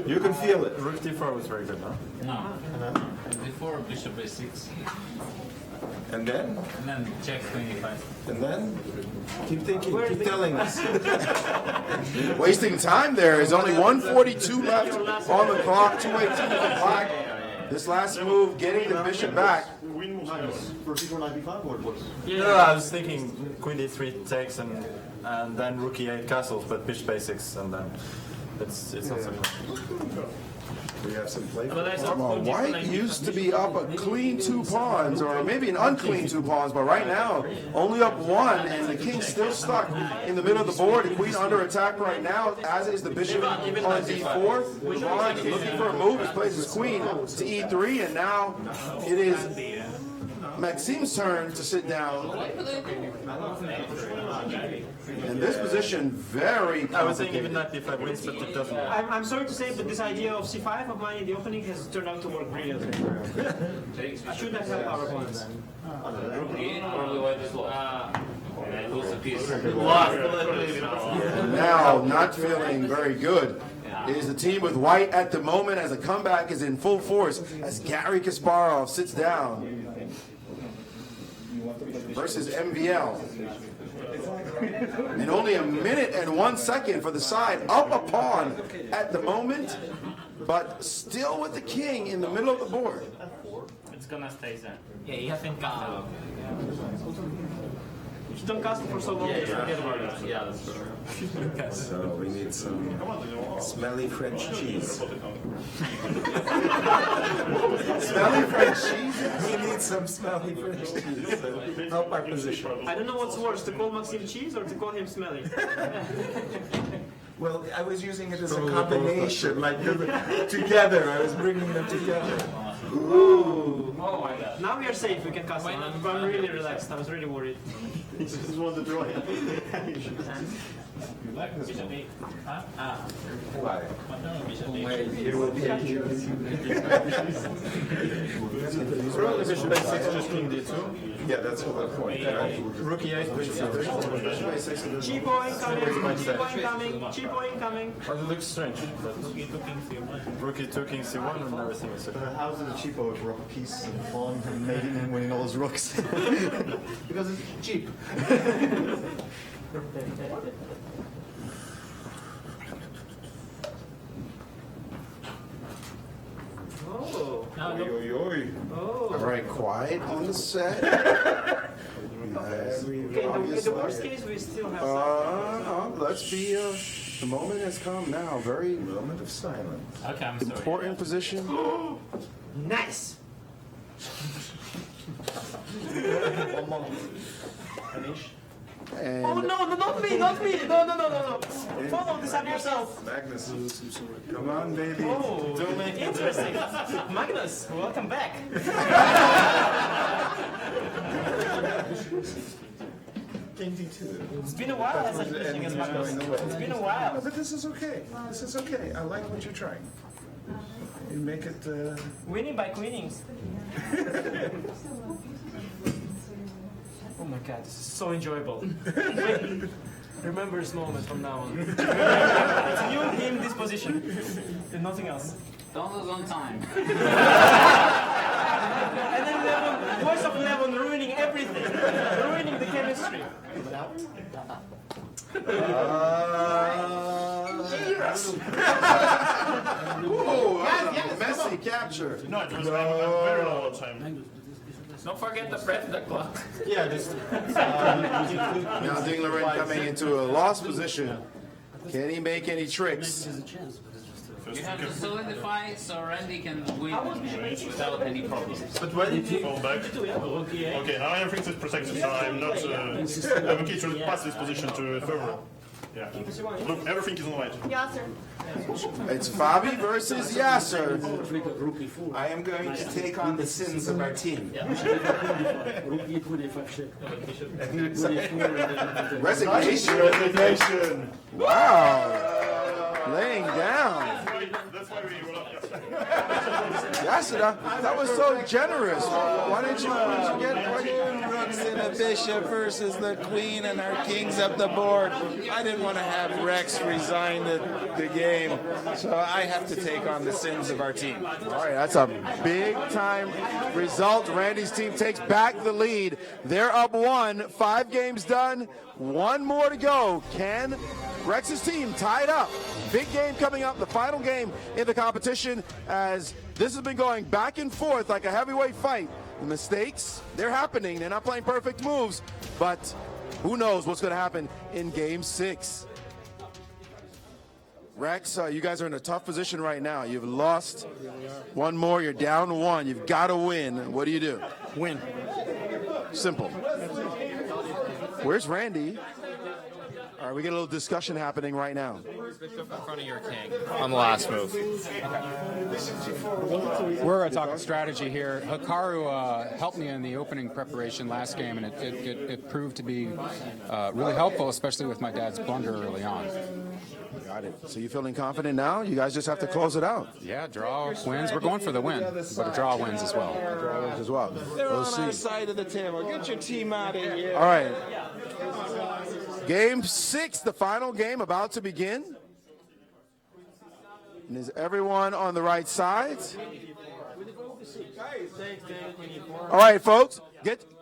You can feel it. Rook d4 was very good, no? No. Before bishop a6, And then? and then check 25. And then? Keep thinking. Keep telling us. Wasting time there. There's only 1:42 left on the clock. 2:18 for black. This last move, getting the bishop back. For C495 or what? No, I was thinking queen d3 takes and then rook e8 castles, but bishop a6 and then it's not so good. We have some play. Well, white used to be up a clean 2 pawns, or maybe an unclean 2 pawns, but right now only up 1, and the king's still stuck in the middle of the board. The queen under attack right now, as is the bishop on d4. Levon is looking for a move. He plays his queen to e3, and now it is Maxim's turn to sit down. And this position very complicated. I was saying even knight d5 wins, but it doesn't. I'm sorry to say, but this idea of c5 of mine in the opening has turned out to work brilliantly. I should have helped our opponents. And now, not feeling very good, is the team with white at the moment as a comeback is in full force as Gary Kasparov sits down versus MVL. And only a minute and 1 second for the side, up a pawn at the moment, but still with the king in the middle of the board. It's gonna stay there. Yeah, you have to castle. If you don't castle for so long, you forget about it. Yeah, that's true. So we need some smelly French cheese. Smelly French cheese? We need some smelly French cheese. Help our position. I don't know what's worse, to call Maxim cheese or to call him smelly. Well, I was using it as a combination, like together. I was bringing them together. Ooh. Oh my God. Now we are safe, we can castle. I'm really relaxed, I was really worried. He just wanted to draw it. You like this one? Why? It will be a Bishop a6, just king d2. Yeah, that's the point. Rook e8, queen c3. Cheapo incoming, cheapo incoming. Well, it looks strange, but rook e2, king c1, and everything is okay. How's it a cheapo if we're up a piece and pawn and mating and winning all his rooks? Because it's cheap. Oh. All right, quiet on the set. Okay, the worst case, we still have Let's be, the moment has come now. Very moment of silence. Okay, I'm sorry. important position. Nice! One more. Finish. And Oh no, not me! No. Follow this up yourself. Magnus, come on, baby. Oh, Don't make it interesting. Magnus, welcome back. King 22. It's been a while as I'm pitching as Magnus. It's been a while. No, but this is okay. This is okay. I like what you're trying. You make it. Winning by queenings. Oh my god, this is so enjoyable. Remember this moment from now on. It's you, him, this position, and nothing else. Don't lose on time. And then Levon, voice of Levon ruining everything, ruining the chemistry. Yes. Messy capture. No, it was very long time. Don't forget the press the clock. Yeah, just. Now Ding Laurent coming into a lost position. Can he make any tricks? You have to solidify so Randy can win without any problems. But when fall back. Okay, now everything is protected, so I'm not advocating to pass this position to further. Yeah. Look, everything is in white. Yasser. It's Fabi versus Yasser. I am going to take on the sins of our team. Resignation. Resignation. Wow. Laying down. Yasser, that was so generous. Why didn't you get Rooks and a bishop versus the queen and our kings up the board. I didn't want to have Rex resign the game, so I have to take on the sins of our team. All right, that's a big-time result. Randy's team takes back the lead. They're up 1, 5 games done, 1 more to go. Can Rex's team tie it up? Big game coming up, the final game in the competition, as this has been going back and forth like a heavyweight fight. The mistakes, they're happening. They're not playing perfect moves, but who knows what's going to happen in Game 6. Rex, you guys are in a tough position right now. You've lost 1 more. You're down 1. You've got to win. What do you do? Win. Simple. Where's Randy? All right, we get a little discussion happening right now. In front of your king on the last move. We're talking strategy here. Hikaru helped me in the opening preparation last game, and it proved to be really helpful, especially with my dad's blunder early on. Got it. So you feeling confident now? You guys just have to close it out. Yeah, draw wins. We're going for the win, but a draw wins as well. Draw wins as well. They're on our side of the table. Get your team out of here. All right. Game 6, the final game about to begin. And is everyone on the right side? All right, folks.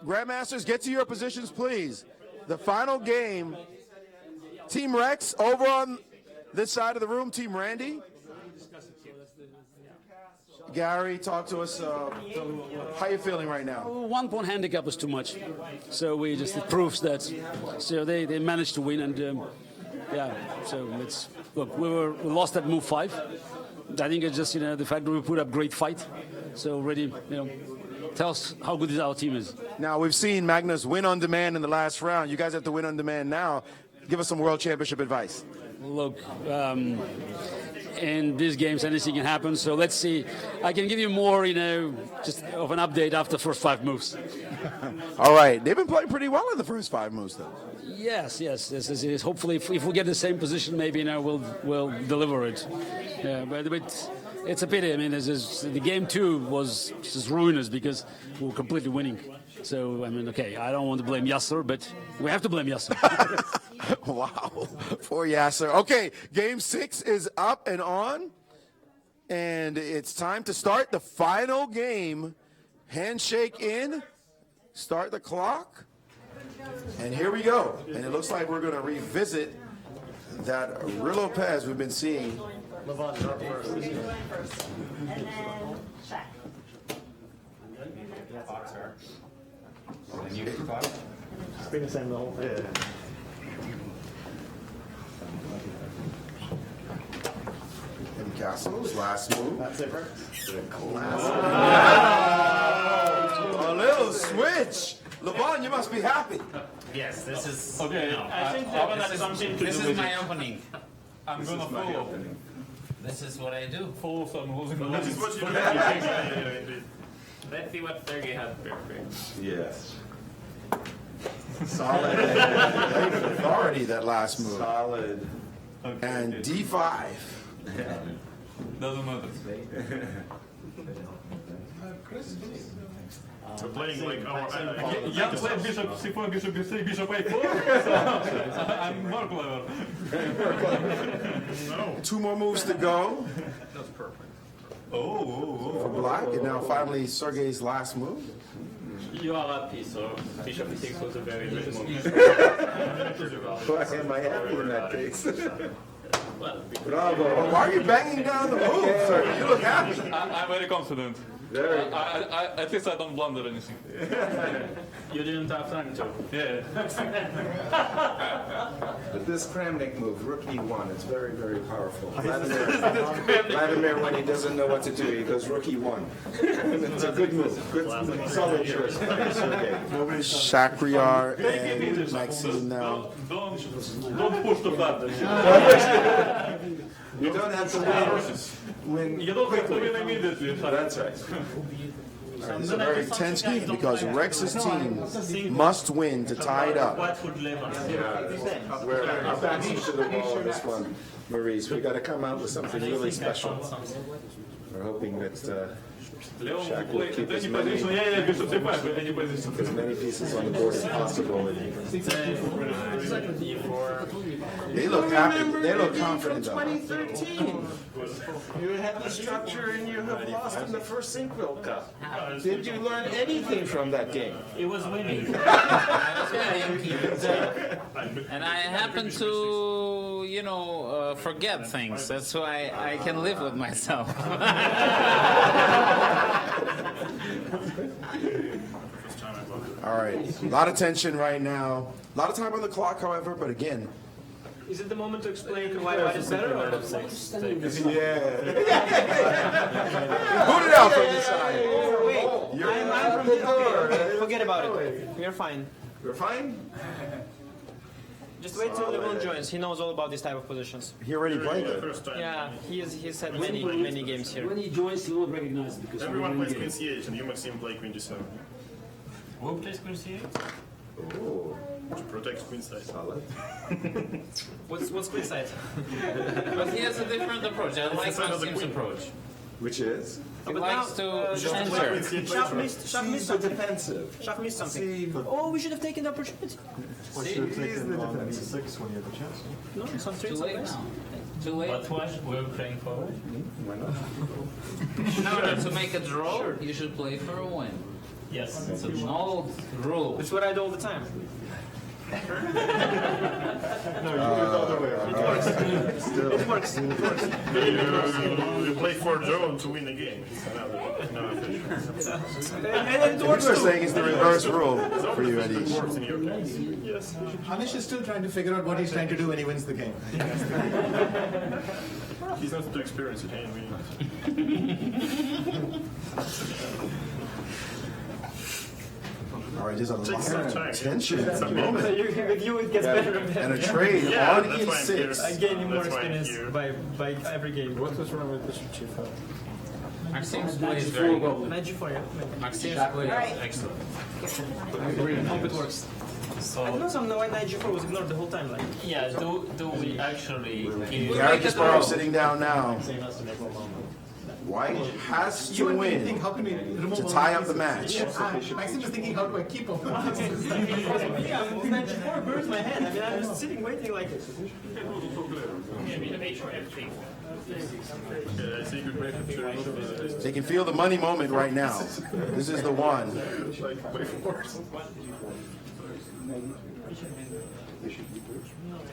Grandmasters, get to your positions, please. The final game. Team Rex over on this side of the room. Team Randy. Gary, talk to us. How you feeling right now? 1 point handicap was too much, so it proves that. So they managed to win, and yeah. So look. We lost at move 5. I think it's just the fact that we put up great fight. So already tells how good our team is. Now we've seen Magnus win on demand in the last round. You guys have to win on demand now. Give us some World Championship advice. Look. In these games, anything can happen. So let's see. I can give you more, just of an update after the first 5 moves. All right. They've been playing pretty well in the first 5 moves, though. Yes. Hopefully, if we get the same position, maybe we'll deliver it. Yeah, but it's a pity. I mean, the game 2 was just ruinous because we were completely winning. So I mean, okay, I don't want to blame Yasser, but we have to blame Yasser. Wow, poor Yasser. Okay, game 6 is up and on, and it's time to start the final game. Handshake in, start the clock, and here we go. And it looks like we're going to revisit that Lopez we've been seeing. It's been the same though. Yeah. And Castle's last move. That's it, right? A little switch. LeBron, you must be happy. Yes, this is. Okay. I think Levon has something to do This with is my it. opening. I'm gonna follow. This is what I do. Follow some rules and This is what you do. Let's see what Sergey has prepared. Yes. Solid. Played with authority that last move. Solid. And D5. Doesn't matter. We're playing like our. Yeah, play bishop c4, bishop b3, bishop a4. So I'm more clever. No. 2 more moves to go That's perfect. for black. And now finally Sergei's last move. You are happy, so bishop e6 was a very good move. Why am I happy in that case? Bravo. Why are you banging down the move, sir? You look happy. I'm very confident. At least I don't blunder anything. You didn't have time to. Yeah. But this Kramnik move, rook e1, it's very, very powerful. Vladimir, when he doesn't know what to do, he goes rook e1. It's a good move. Good, solid choice by Sergei. Shakhriyar and Maxime now. Don't push the button. You don't have to win You don't have to quickly. win immediately. That's right. All right, this is a very tense game because Rex's team must win to tie it up. We're backing to the wall on this one, Maurice. We got to come out with something really special. We're hoping that Shaq will keep as many pieces on the board as possible. They look happy. They look confident though. 2013. You had the structure and you have lost in the first Sinquefield Cup. Did you learn anything from that game? It was winning. And I happen to, forget things. That's why I can live with myself. All right, a lot of tension right now. A lot of time on the clock, however, but again. Is it the moment to explain why it's better? Or? Yeah. Boot it out from the side. Wait, I'm from the door. Forget about it. We're fine. We're fine? Just wait till LeBron joins. He knows all about this type of positions. He already played it. Yeah, he's had many games here. When he joins, he will recognize it because Everyone plays queen c8 and you, Maxime, play queen d7. Who plays queen c8? Oh. To protect queen side. What's queen side? But he has a different approach. I like Maxime's approach. Which is? He likes to enter. Shach missed something. Defensive. Shach missed something. Oh, we should have taken the opportunity. Well, you should have taken on e6 when you had the chance. No, it's on Too late now. Too late. But why we're playing forward? Why not? In order to make a draw, you should play for a win. Yes. It's an old rule. That's what I do all the time. No, you do it the other way around. It works. You play for a draw to win the game. And it What you're saying is the reverse rule for you, Eddie. Yes. Anish is still trying to figure out what he's trying to do when he wins the game. He's not too experienced in any means. All right, there's a lot of tension at the moment. With you, it gets better and better. And a trade on E6. I gain more experience by every game. What was wrong with Bishop g5? Maxime's play is very good. Knight g4, yeah. Maxime's play is excellent. Hope it works. So, I don't know, some knight g4 was ignored the whole time. Like. yeah, do we actually give... Garrett Kasparov sitting down now. Same has to make more moment. White has to You and me win think, how can we remove to all tie the up the pieces? match. Maxime is thinking, how do I keep him? Yeah, knight g4 burns my head. I mean, I'm just sitting waiting like... They can feel the money moment right now. This is the one.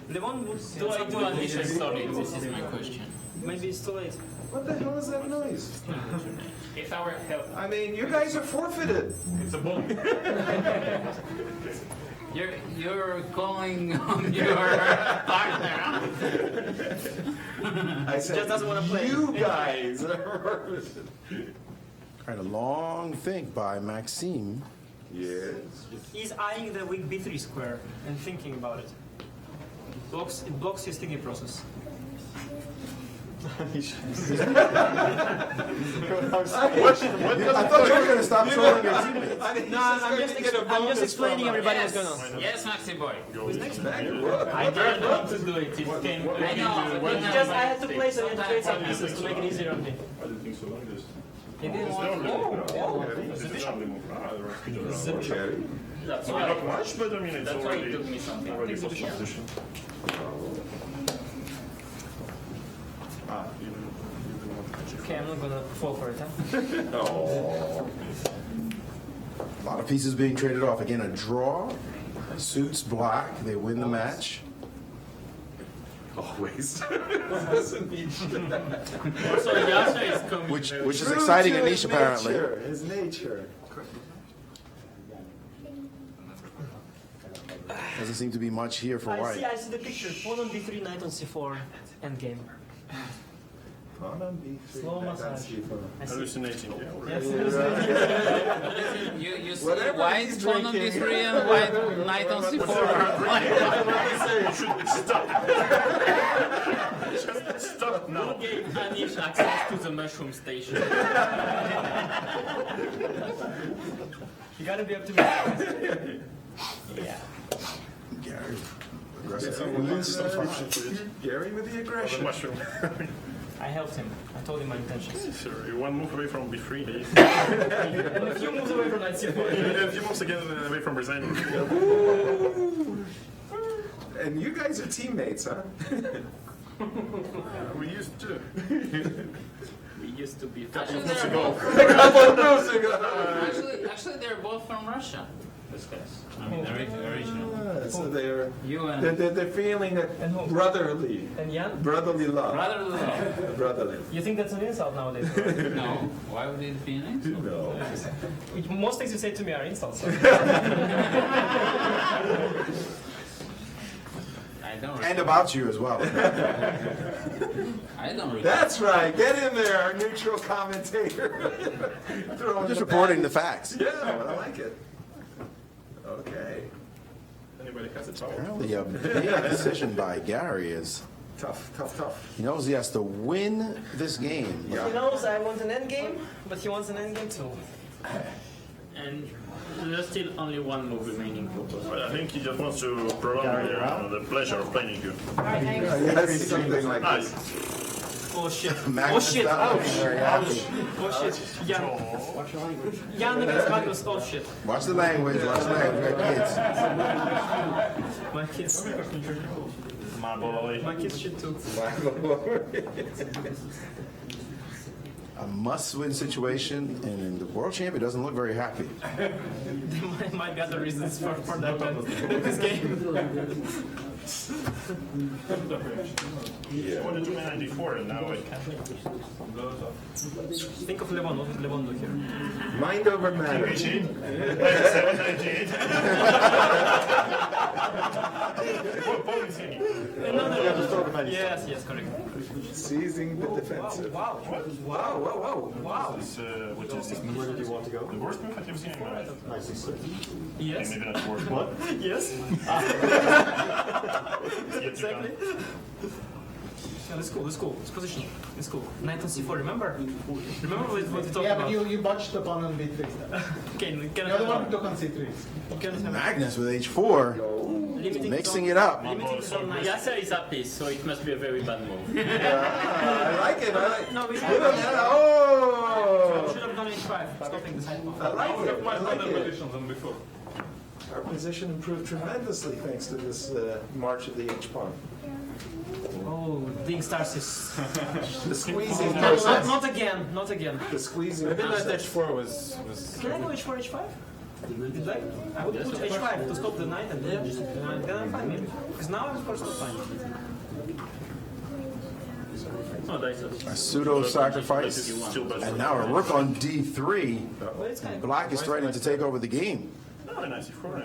The one would Do I do addition solid? This is my question. Maybe it's too late. What the hell is that noise? If our help... I mean, you guys are forfeited. It's a bomb. You're calling on your partner. I said, Just doesn't want to play. you guys are forfeited. All right, a long think by Maxime. Yes. He's eyeing the weak b3 square and thinking about it. It blocks his thinking process. I thought you were going to stop trolling your teammates. No, I'm just explaining everybody what's going on. Yes, Maxi boy. Who's next? I didn't want to do it. It came. I know. Just I had to play some trade some pieces to make it easier on me. I didn't think so long. He didn't That's not much, but I mean, it's That's why it took me already for position. Okay, I'm not gonna fall for it, huh? A lot of pieces being traded off. Again, a draw. Suits black. They win the match. Always. Which is exciting in niche, apparently. His nature. Doesn't seem to be much here for white. I see the picture. Pawn on b3, knight on c4, endgame. Pawn on b3, Slow knight on massage. c4. Hallucinating. Yes, You see white pawn on b3 and white knight on c4. Stop now. Who gave Anish access to the mushroom station? You gotta be optimistic. Yeah. Gary. Gary with the aggression. Mushroom. I helped him. I told him my intentions. Sure, you're one move away from b3. And a few moves away from knight c4. A few moves again away from resigning. And you guys are teammates, huh? We used to. We used to be. Actually, actually, they're both from Russia. These guys. I mean, original. So they're You and they're feeling that brotherly. And Jan? Brotherly love. brotherly love. Brotherly. You think that's an insult nowadays? No. Why would it be an insult? No. Most things you say to me are insults. I don't. And about you as well. I don't. That's right. Get in there, our neutral commentator. I'm just reporting the facts. Yeah, well, I like it. Okay. Anybody has a power? Apparently, a big decision by Gary is Tough. he knows he has to win this game. He knows I want an endgame, but he wants an endgame too. And there's still only one move remaining for both. Well, I think he just wants to prolong the pleasure of playing you. Yes, something like this. Oh shit. Oh Magnus shit. not Ouch. looking very happy. Oh shit. Jan against Magnus. Oh shit. Watch the language. Watch the language. We got kids. My kids. My boy. My kids shit too. A must-win situation, and in the world champion doesn't look very happy. There might be other reasons for that, but this game. I wanted to win 94 and now I can't. Think of Levon. What did Levon do here? Mind over matter. 98. What ball is hitting? Yes, correct. Seizing the defensive. Wow. What is this move? Where did you want to go? The worst move I've seen in my life. Yes. Maybe not the worst. What? Yes. Exactly. Yeah, let's go. It's position. Let's go. Knight on c4. Remember what we talked about? Yeah, but you botched the pawn on b3. Okay, we cannot. You're the one who took on c3. We cannot have Magnus with h4, mixing it up. Yasser is happy, so it must be a very bad move. I like it. No, we should Oh! have done h5. Stopping the side pawn. I like it. Than before. Our position improved tremendously thanks to this march of the H-pawn. Oh, being stars is. The squeezing Not process. again. Not again. The squeezing Maybe that process. h4 was. Can I go h4, h5? You'd like? I would put h5 to stop the knight and then I'm fine maybe. Because now I'm of course not fine. Oh, that's A pseudo sacrifice, and now a rook on d3. Black is threatening to take over the game. Oh, a 94.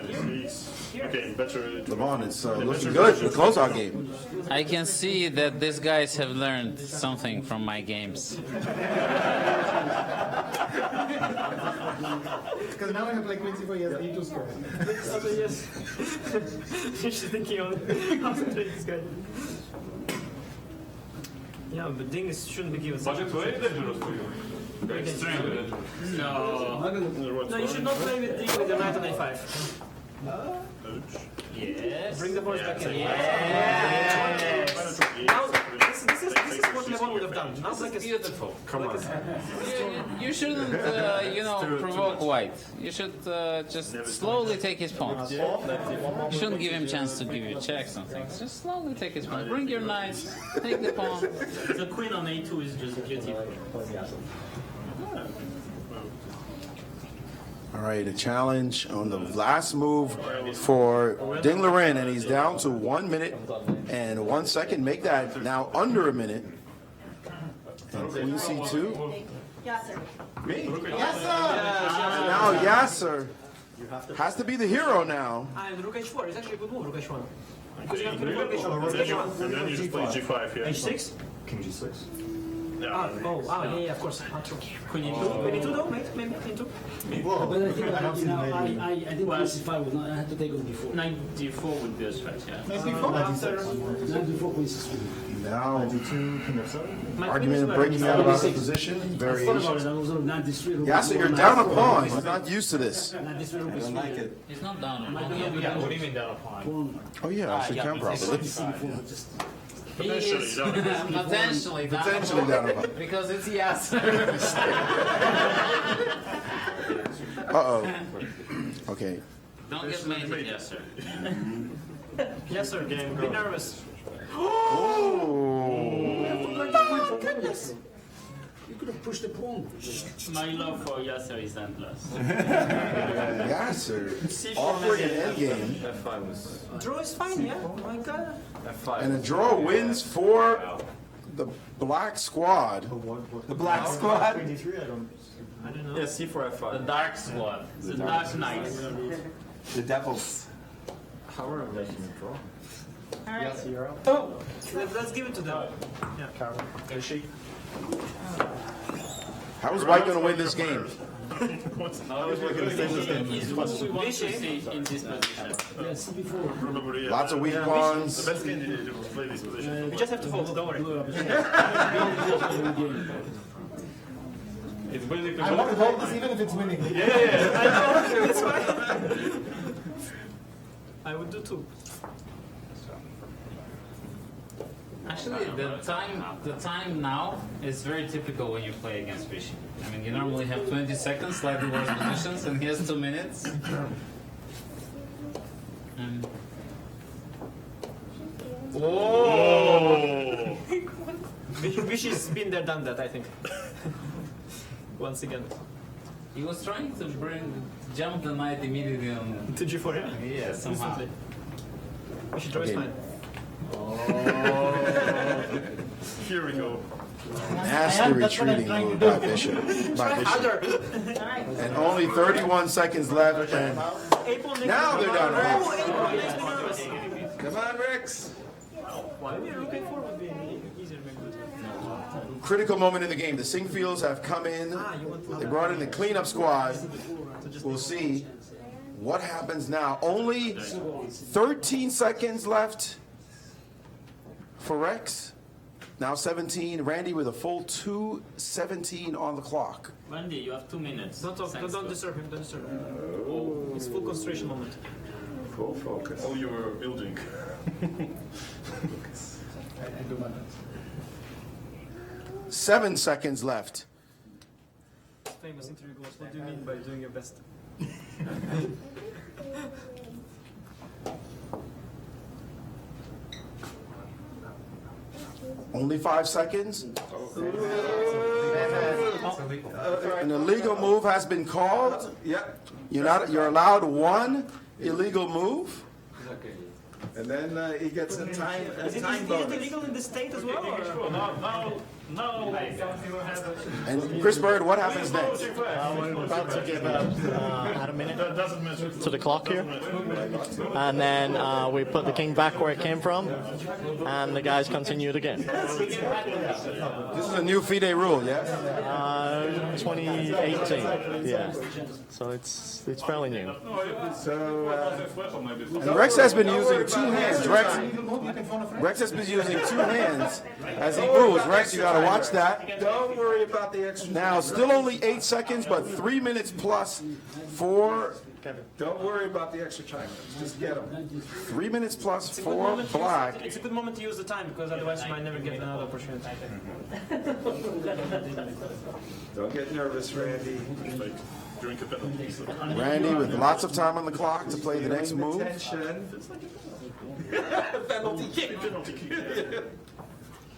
Okay, better. Levon, it's looking good for the closeout game. I can see that these guys have learned something from my games. Because now I have like queen c4, he has e2 square. Also, yes. She's thinking on how to trade this guy. Yeah, but Ding shouldn't be given. Може твоє dangerous for you? Extremely dangerous. No, you should not play with Ding with the knight on a5. Yes. Bring the boys back in. Yes. Now, this is what Levon would have done. Now, like it's beautiful. Come on. You shouldn't, provoke white. You should just slowly take his pawn. You shouldn't give him chance to give you checks and things. Just slowly take his pawn. Bring your knight, take the pawn. The queen on a2 is just beautiful. All right, a challenge on the last move for Ding Liren, and he's down to 1 minute and 1 second. Make that now under a minute. And Queen C2. Yasser. Me? Yasser! Now Yasser has to be the hero now. And Rook h4 is actually a good move, Rook h1. And then you just play G5 here. h6? King G6. Yeah, of course. Queen e2. Queen e2 though, maybe into. Well, but I think I didn't classify with I had to take on d4. Knight d4 would be a stretch, yeah. Knight d4 after. Knight d4, queen c3. Now, King f7. argument of breaking out about the position. Variation. Yasser, you're down a pawn. He's not used to this. He's not down a pawn. Yeah, what do you mean down a pawn? Oh yeah, I should count properly. He is potentially down a pawn. Because it's Yasser. Uh-oh. Okay. Don't get mated, Yasser. Yasser, game. Be nervous. Oh! Goodness. You could have pushed the pawn. My love for Yasser is endless. Yasser, offering an endgame. F5 was. Draw is fine, yeah? Oh my god. F5. And a draw wins for the black squad. The black squad? I don't know. Yeah, C4 F5. The dark squad. The dark knight. The devils. How are we making a draw? Yes, you're up. Oh! Let's give it to them. Yeah. And she. How is White going to win this game? Is what we want to see in this position. Probably, Lots of weak pawns. The best candidate to play this position. We just have to hold, don't worry. It's basically. I want to hold this even if it's winning. Yeah. I know, that's why. I would do too. Actually, the time now is very typical when you play against Vishy. I mean, you normally have 20 seconds, slightly worse positions, and he has 2 minutes. Whoa! Vishy's been there, done that, I think. Once again. He was trying to jump the knight immediately on to G4, yeah? Yeah, somehow. Vishy draw is fine. Here we go. Nasty retreating move by Bishop. And only 31 seconds left. And now they're down to pawn. Come on, Rex. Critical moment in the game. The Sinquefields have come in. They brought in the cleanup squad. We'll see what happens now. Only 13 seconds left for Rex. Now 17. Randy with a full 2:17 on the clock. Randy, you have 2 minutes. Don't disturb him, don't disturb him. It's full concentration moment. Full focus. Oh, you were building. I do my best. 7 seconds left. Famous interview goes, what do you mean by doing your best? Only 5 seconds. An illegal move has been called. You're allowed one illegal move. And then he gets a time Is it bonus. illegal in the state as well? Or? No. And Chris Bird, what happens next? We're about to give add a minute to the clock here. And then we put the king back where it came from, and the guys continue the game. This is a new FIDE rule, yes? 2018, yeah. So it's fairly new. And Rex has been using two hands. Rex has been using two hands as he moves. Rex, you got to watch that. Don't worry about the extra. Now, still only 8 seconds, but 3 minutes plus for... Don't worry about the extra time. Just get them. 3 minutes plus for black. It's a good moment to use the time because otherwise you might never get another opportunity. Don't get nervous, Randy. Drink a penalty. Randy with lots of time on the clock to play the next move. Penalty kick. Penalty kick.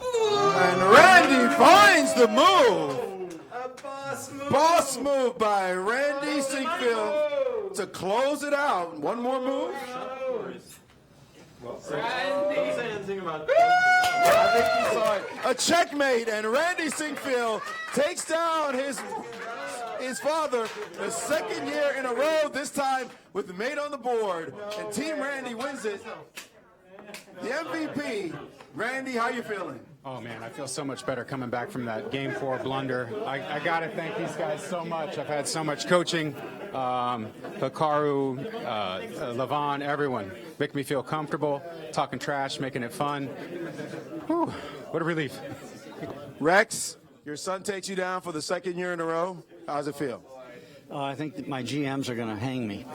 And Randy finds the move. A boss move. Boss move by Randy Sinquefield to close it out. One more move. I think you saw it. A checkmate, and Randy Sinquefield takes down his father the second year in a row, this time with the mate on the board. And Team Randy wins it. The MVP. Randy, how you feeling? Oh man, I feel so much better coming back from that Game 4 blunder. I got to thank these guys so much. I've had so much coaching. Hikaru, Levon, everyone make me feel comfortable, talking trash, making it fun. Whew, what a relief. Rex, your son takes you down for the second year in a row. How's it feel? I think that my GMs are going to hang me.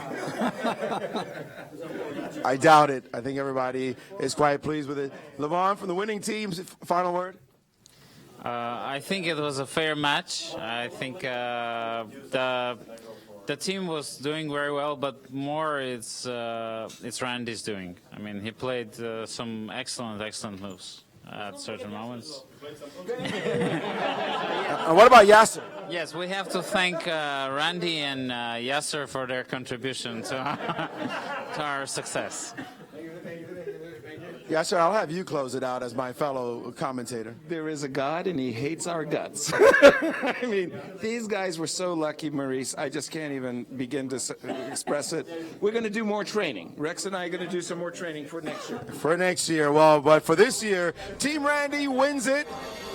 I doubt it. I think everybody is quite pleased with it. Levon, from the winning team's final word? I think it was a fair match. I think the team was doing very well, but more it's Randy's doing. I mean, he played some excellent moves at certain moments. And what about Yasser? Yes, we have to thank Randy and Yasser for their contribution to our success. Yasser, I'll have you close it out as my fellow commentator. There is a God, and he hates our guts. I mean, these guys were so lucky, Maurice. I just can't even begin to express it. We're going to do more training. Rex and I are going to do some more training for next year. For next year, well, but for this year, Team Randy wins it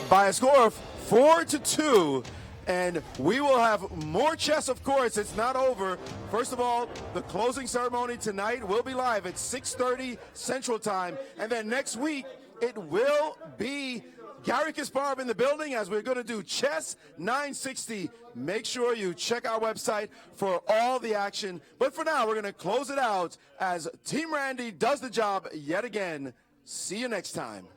by a score of 4-2. And we will have more chess, of course. It's not over. First of all, the closing ceremony tonight will be live at 6:30 Central Time. And then next week, it will be Gary Kasparov in the building as we're going to do Chess 960. Make sure you check our website for all the action. But for now, we're going to close it out as Team Randy does the job yet again. See you next time.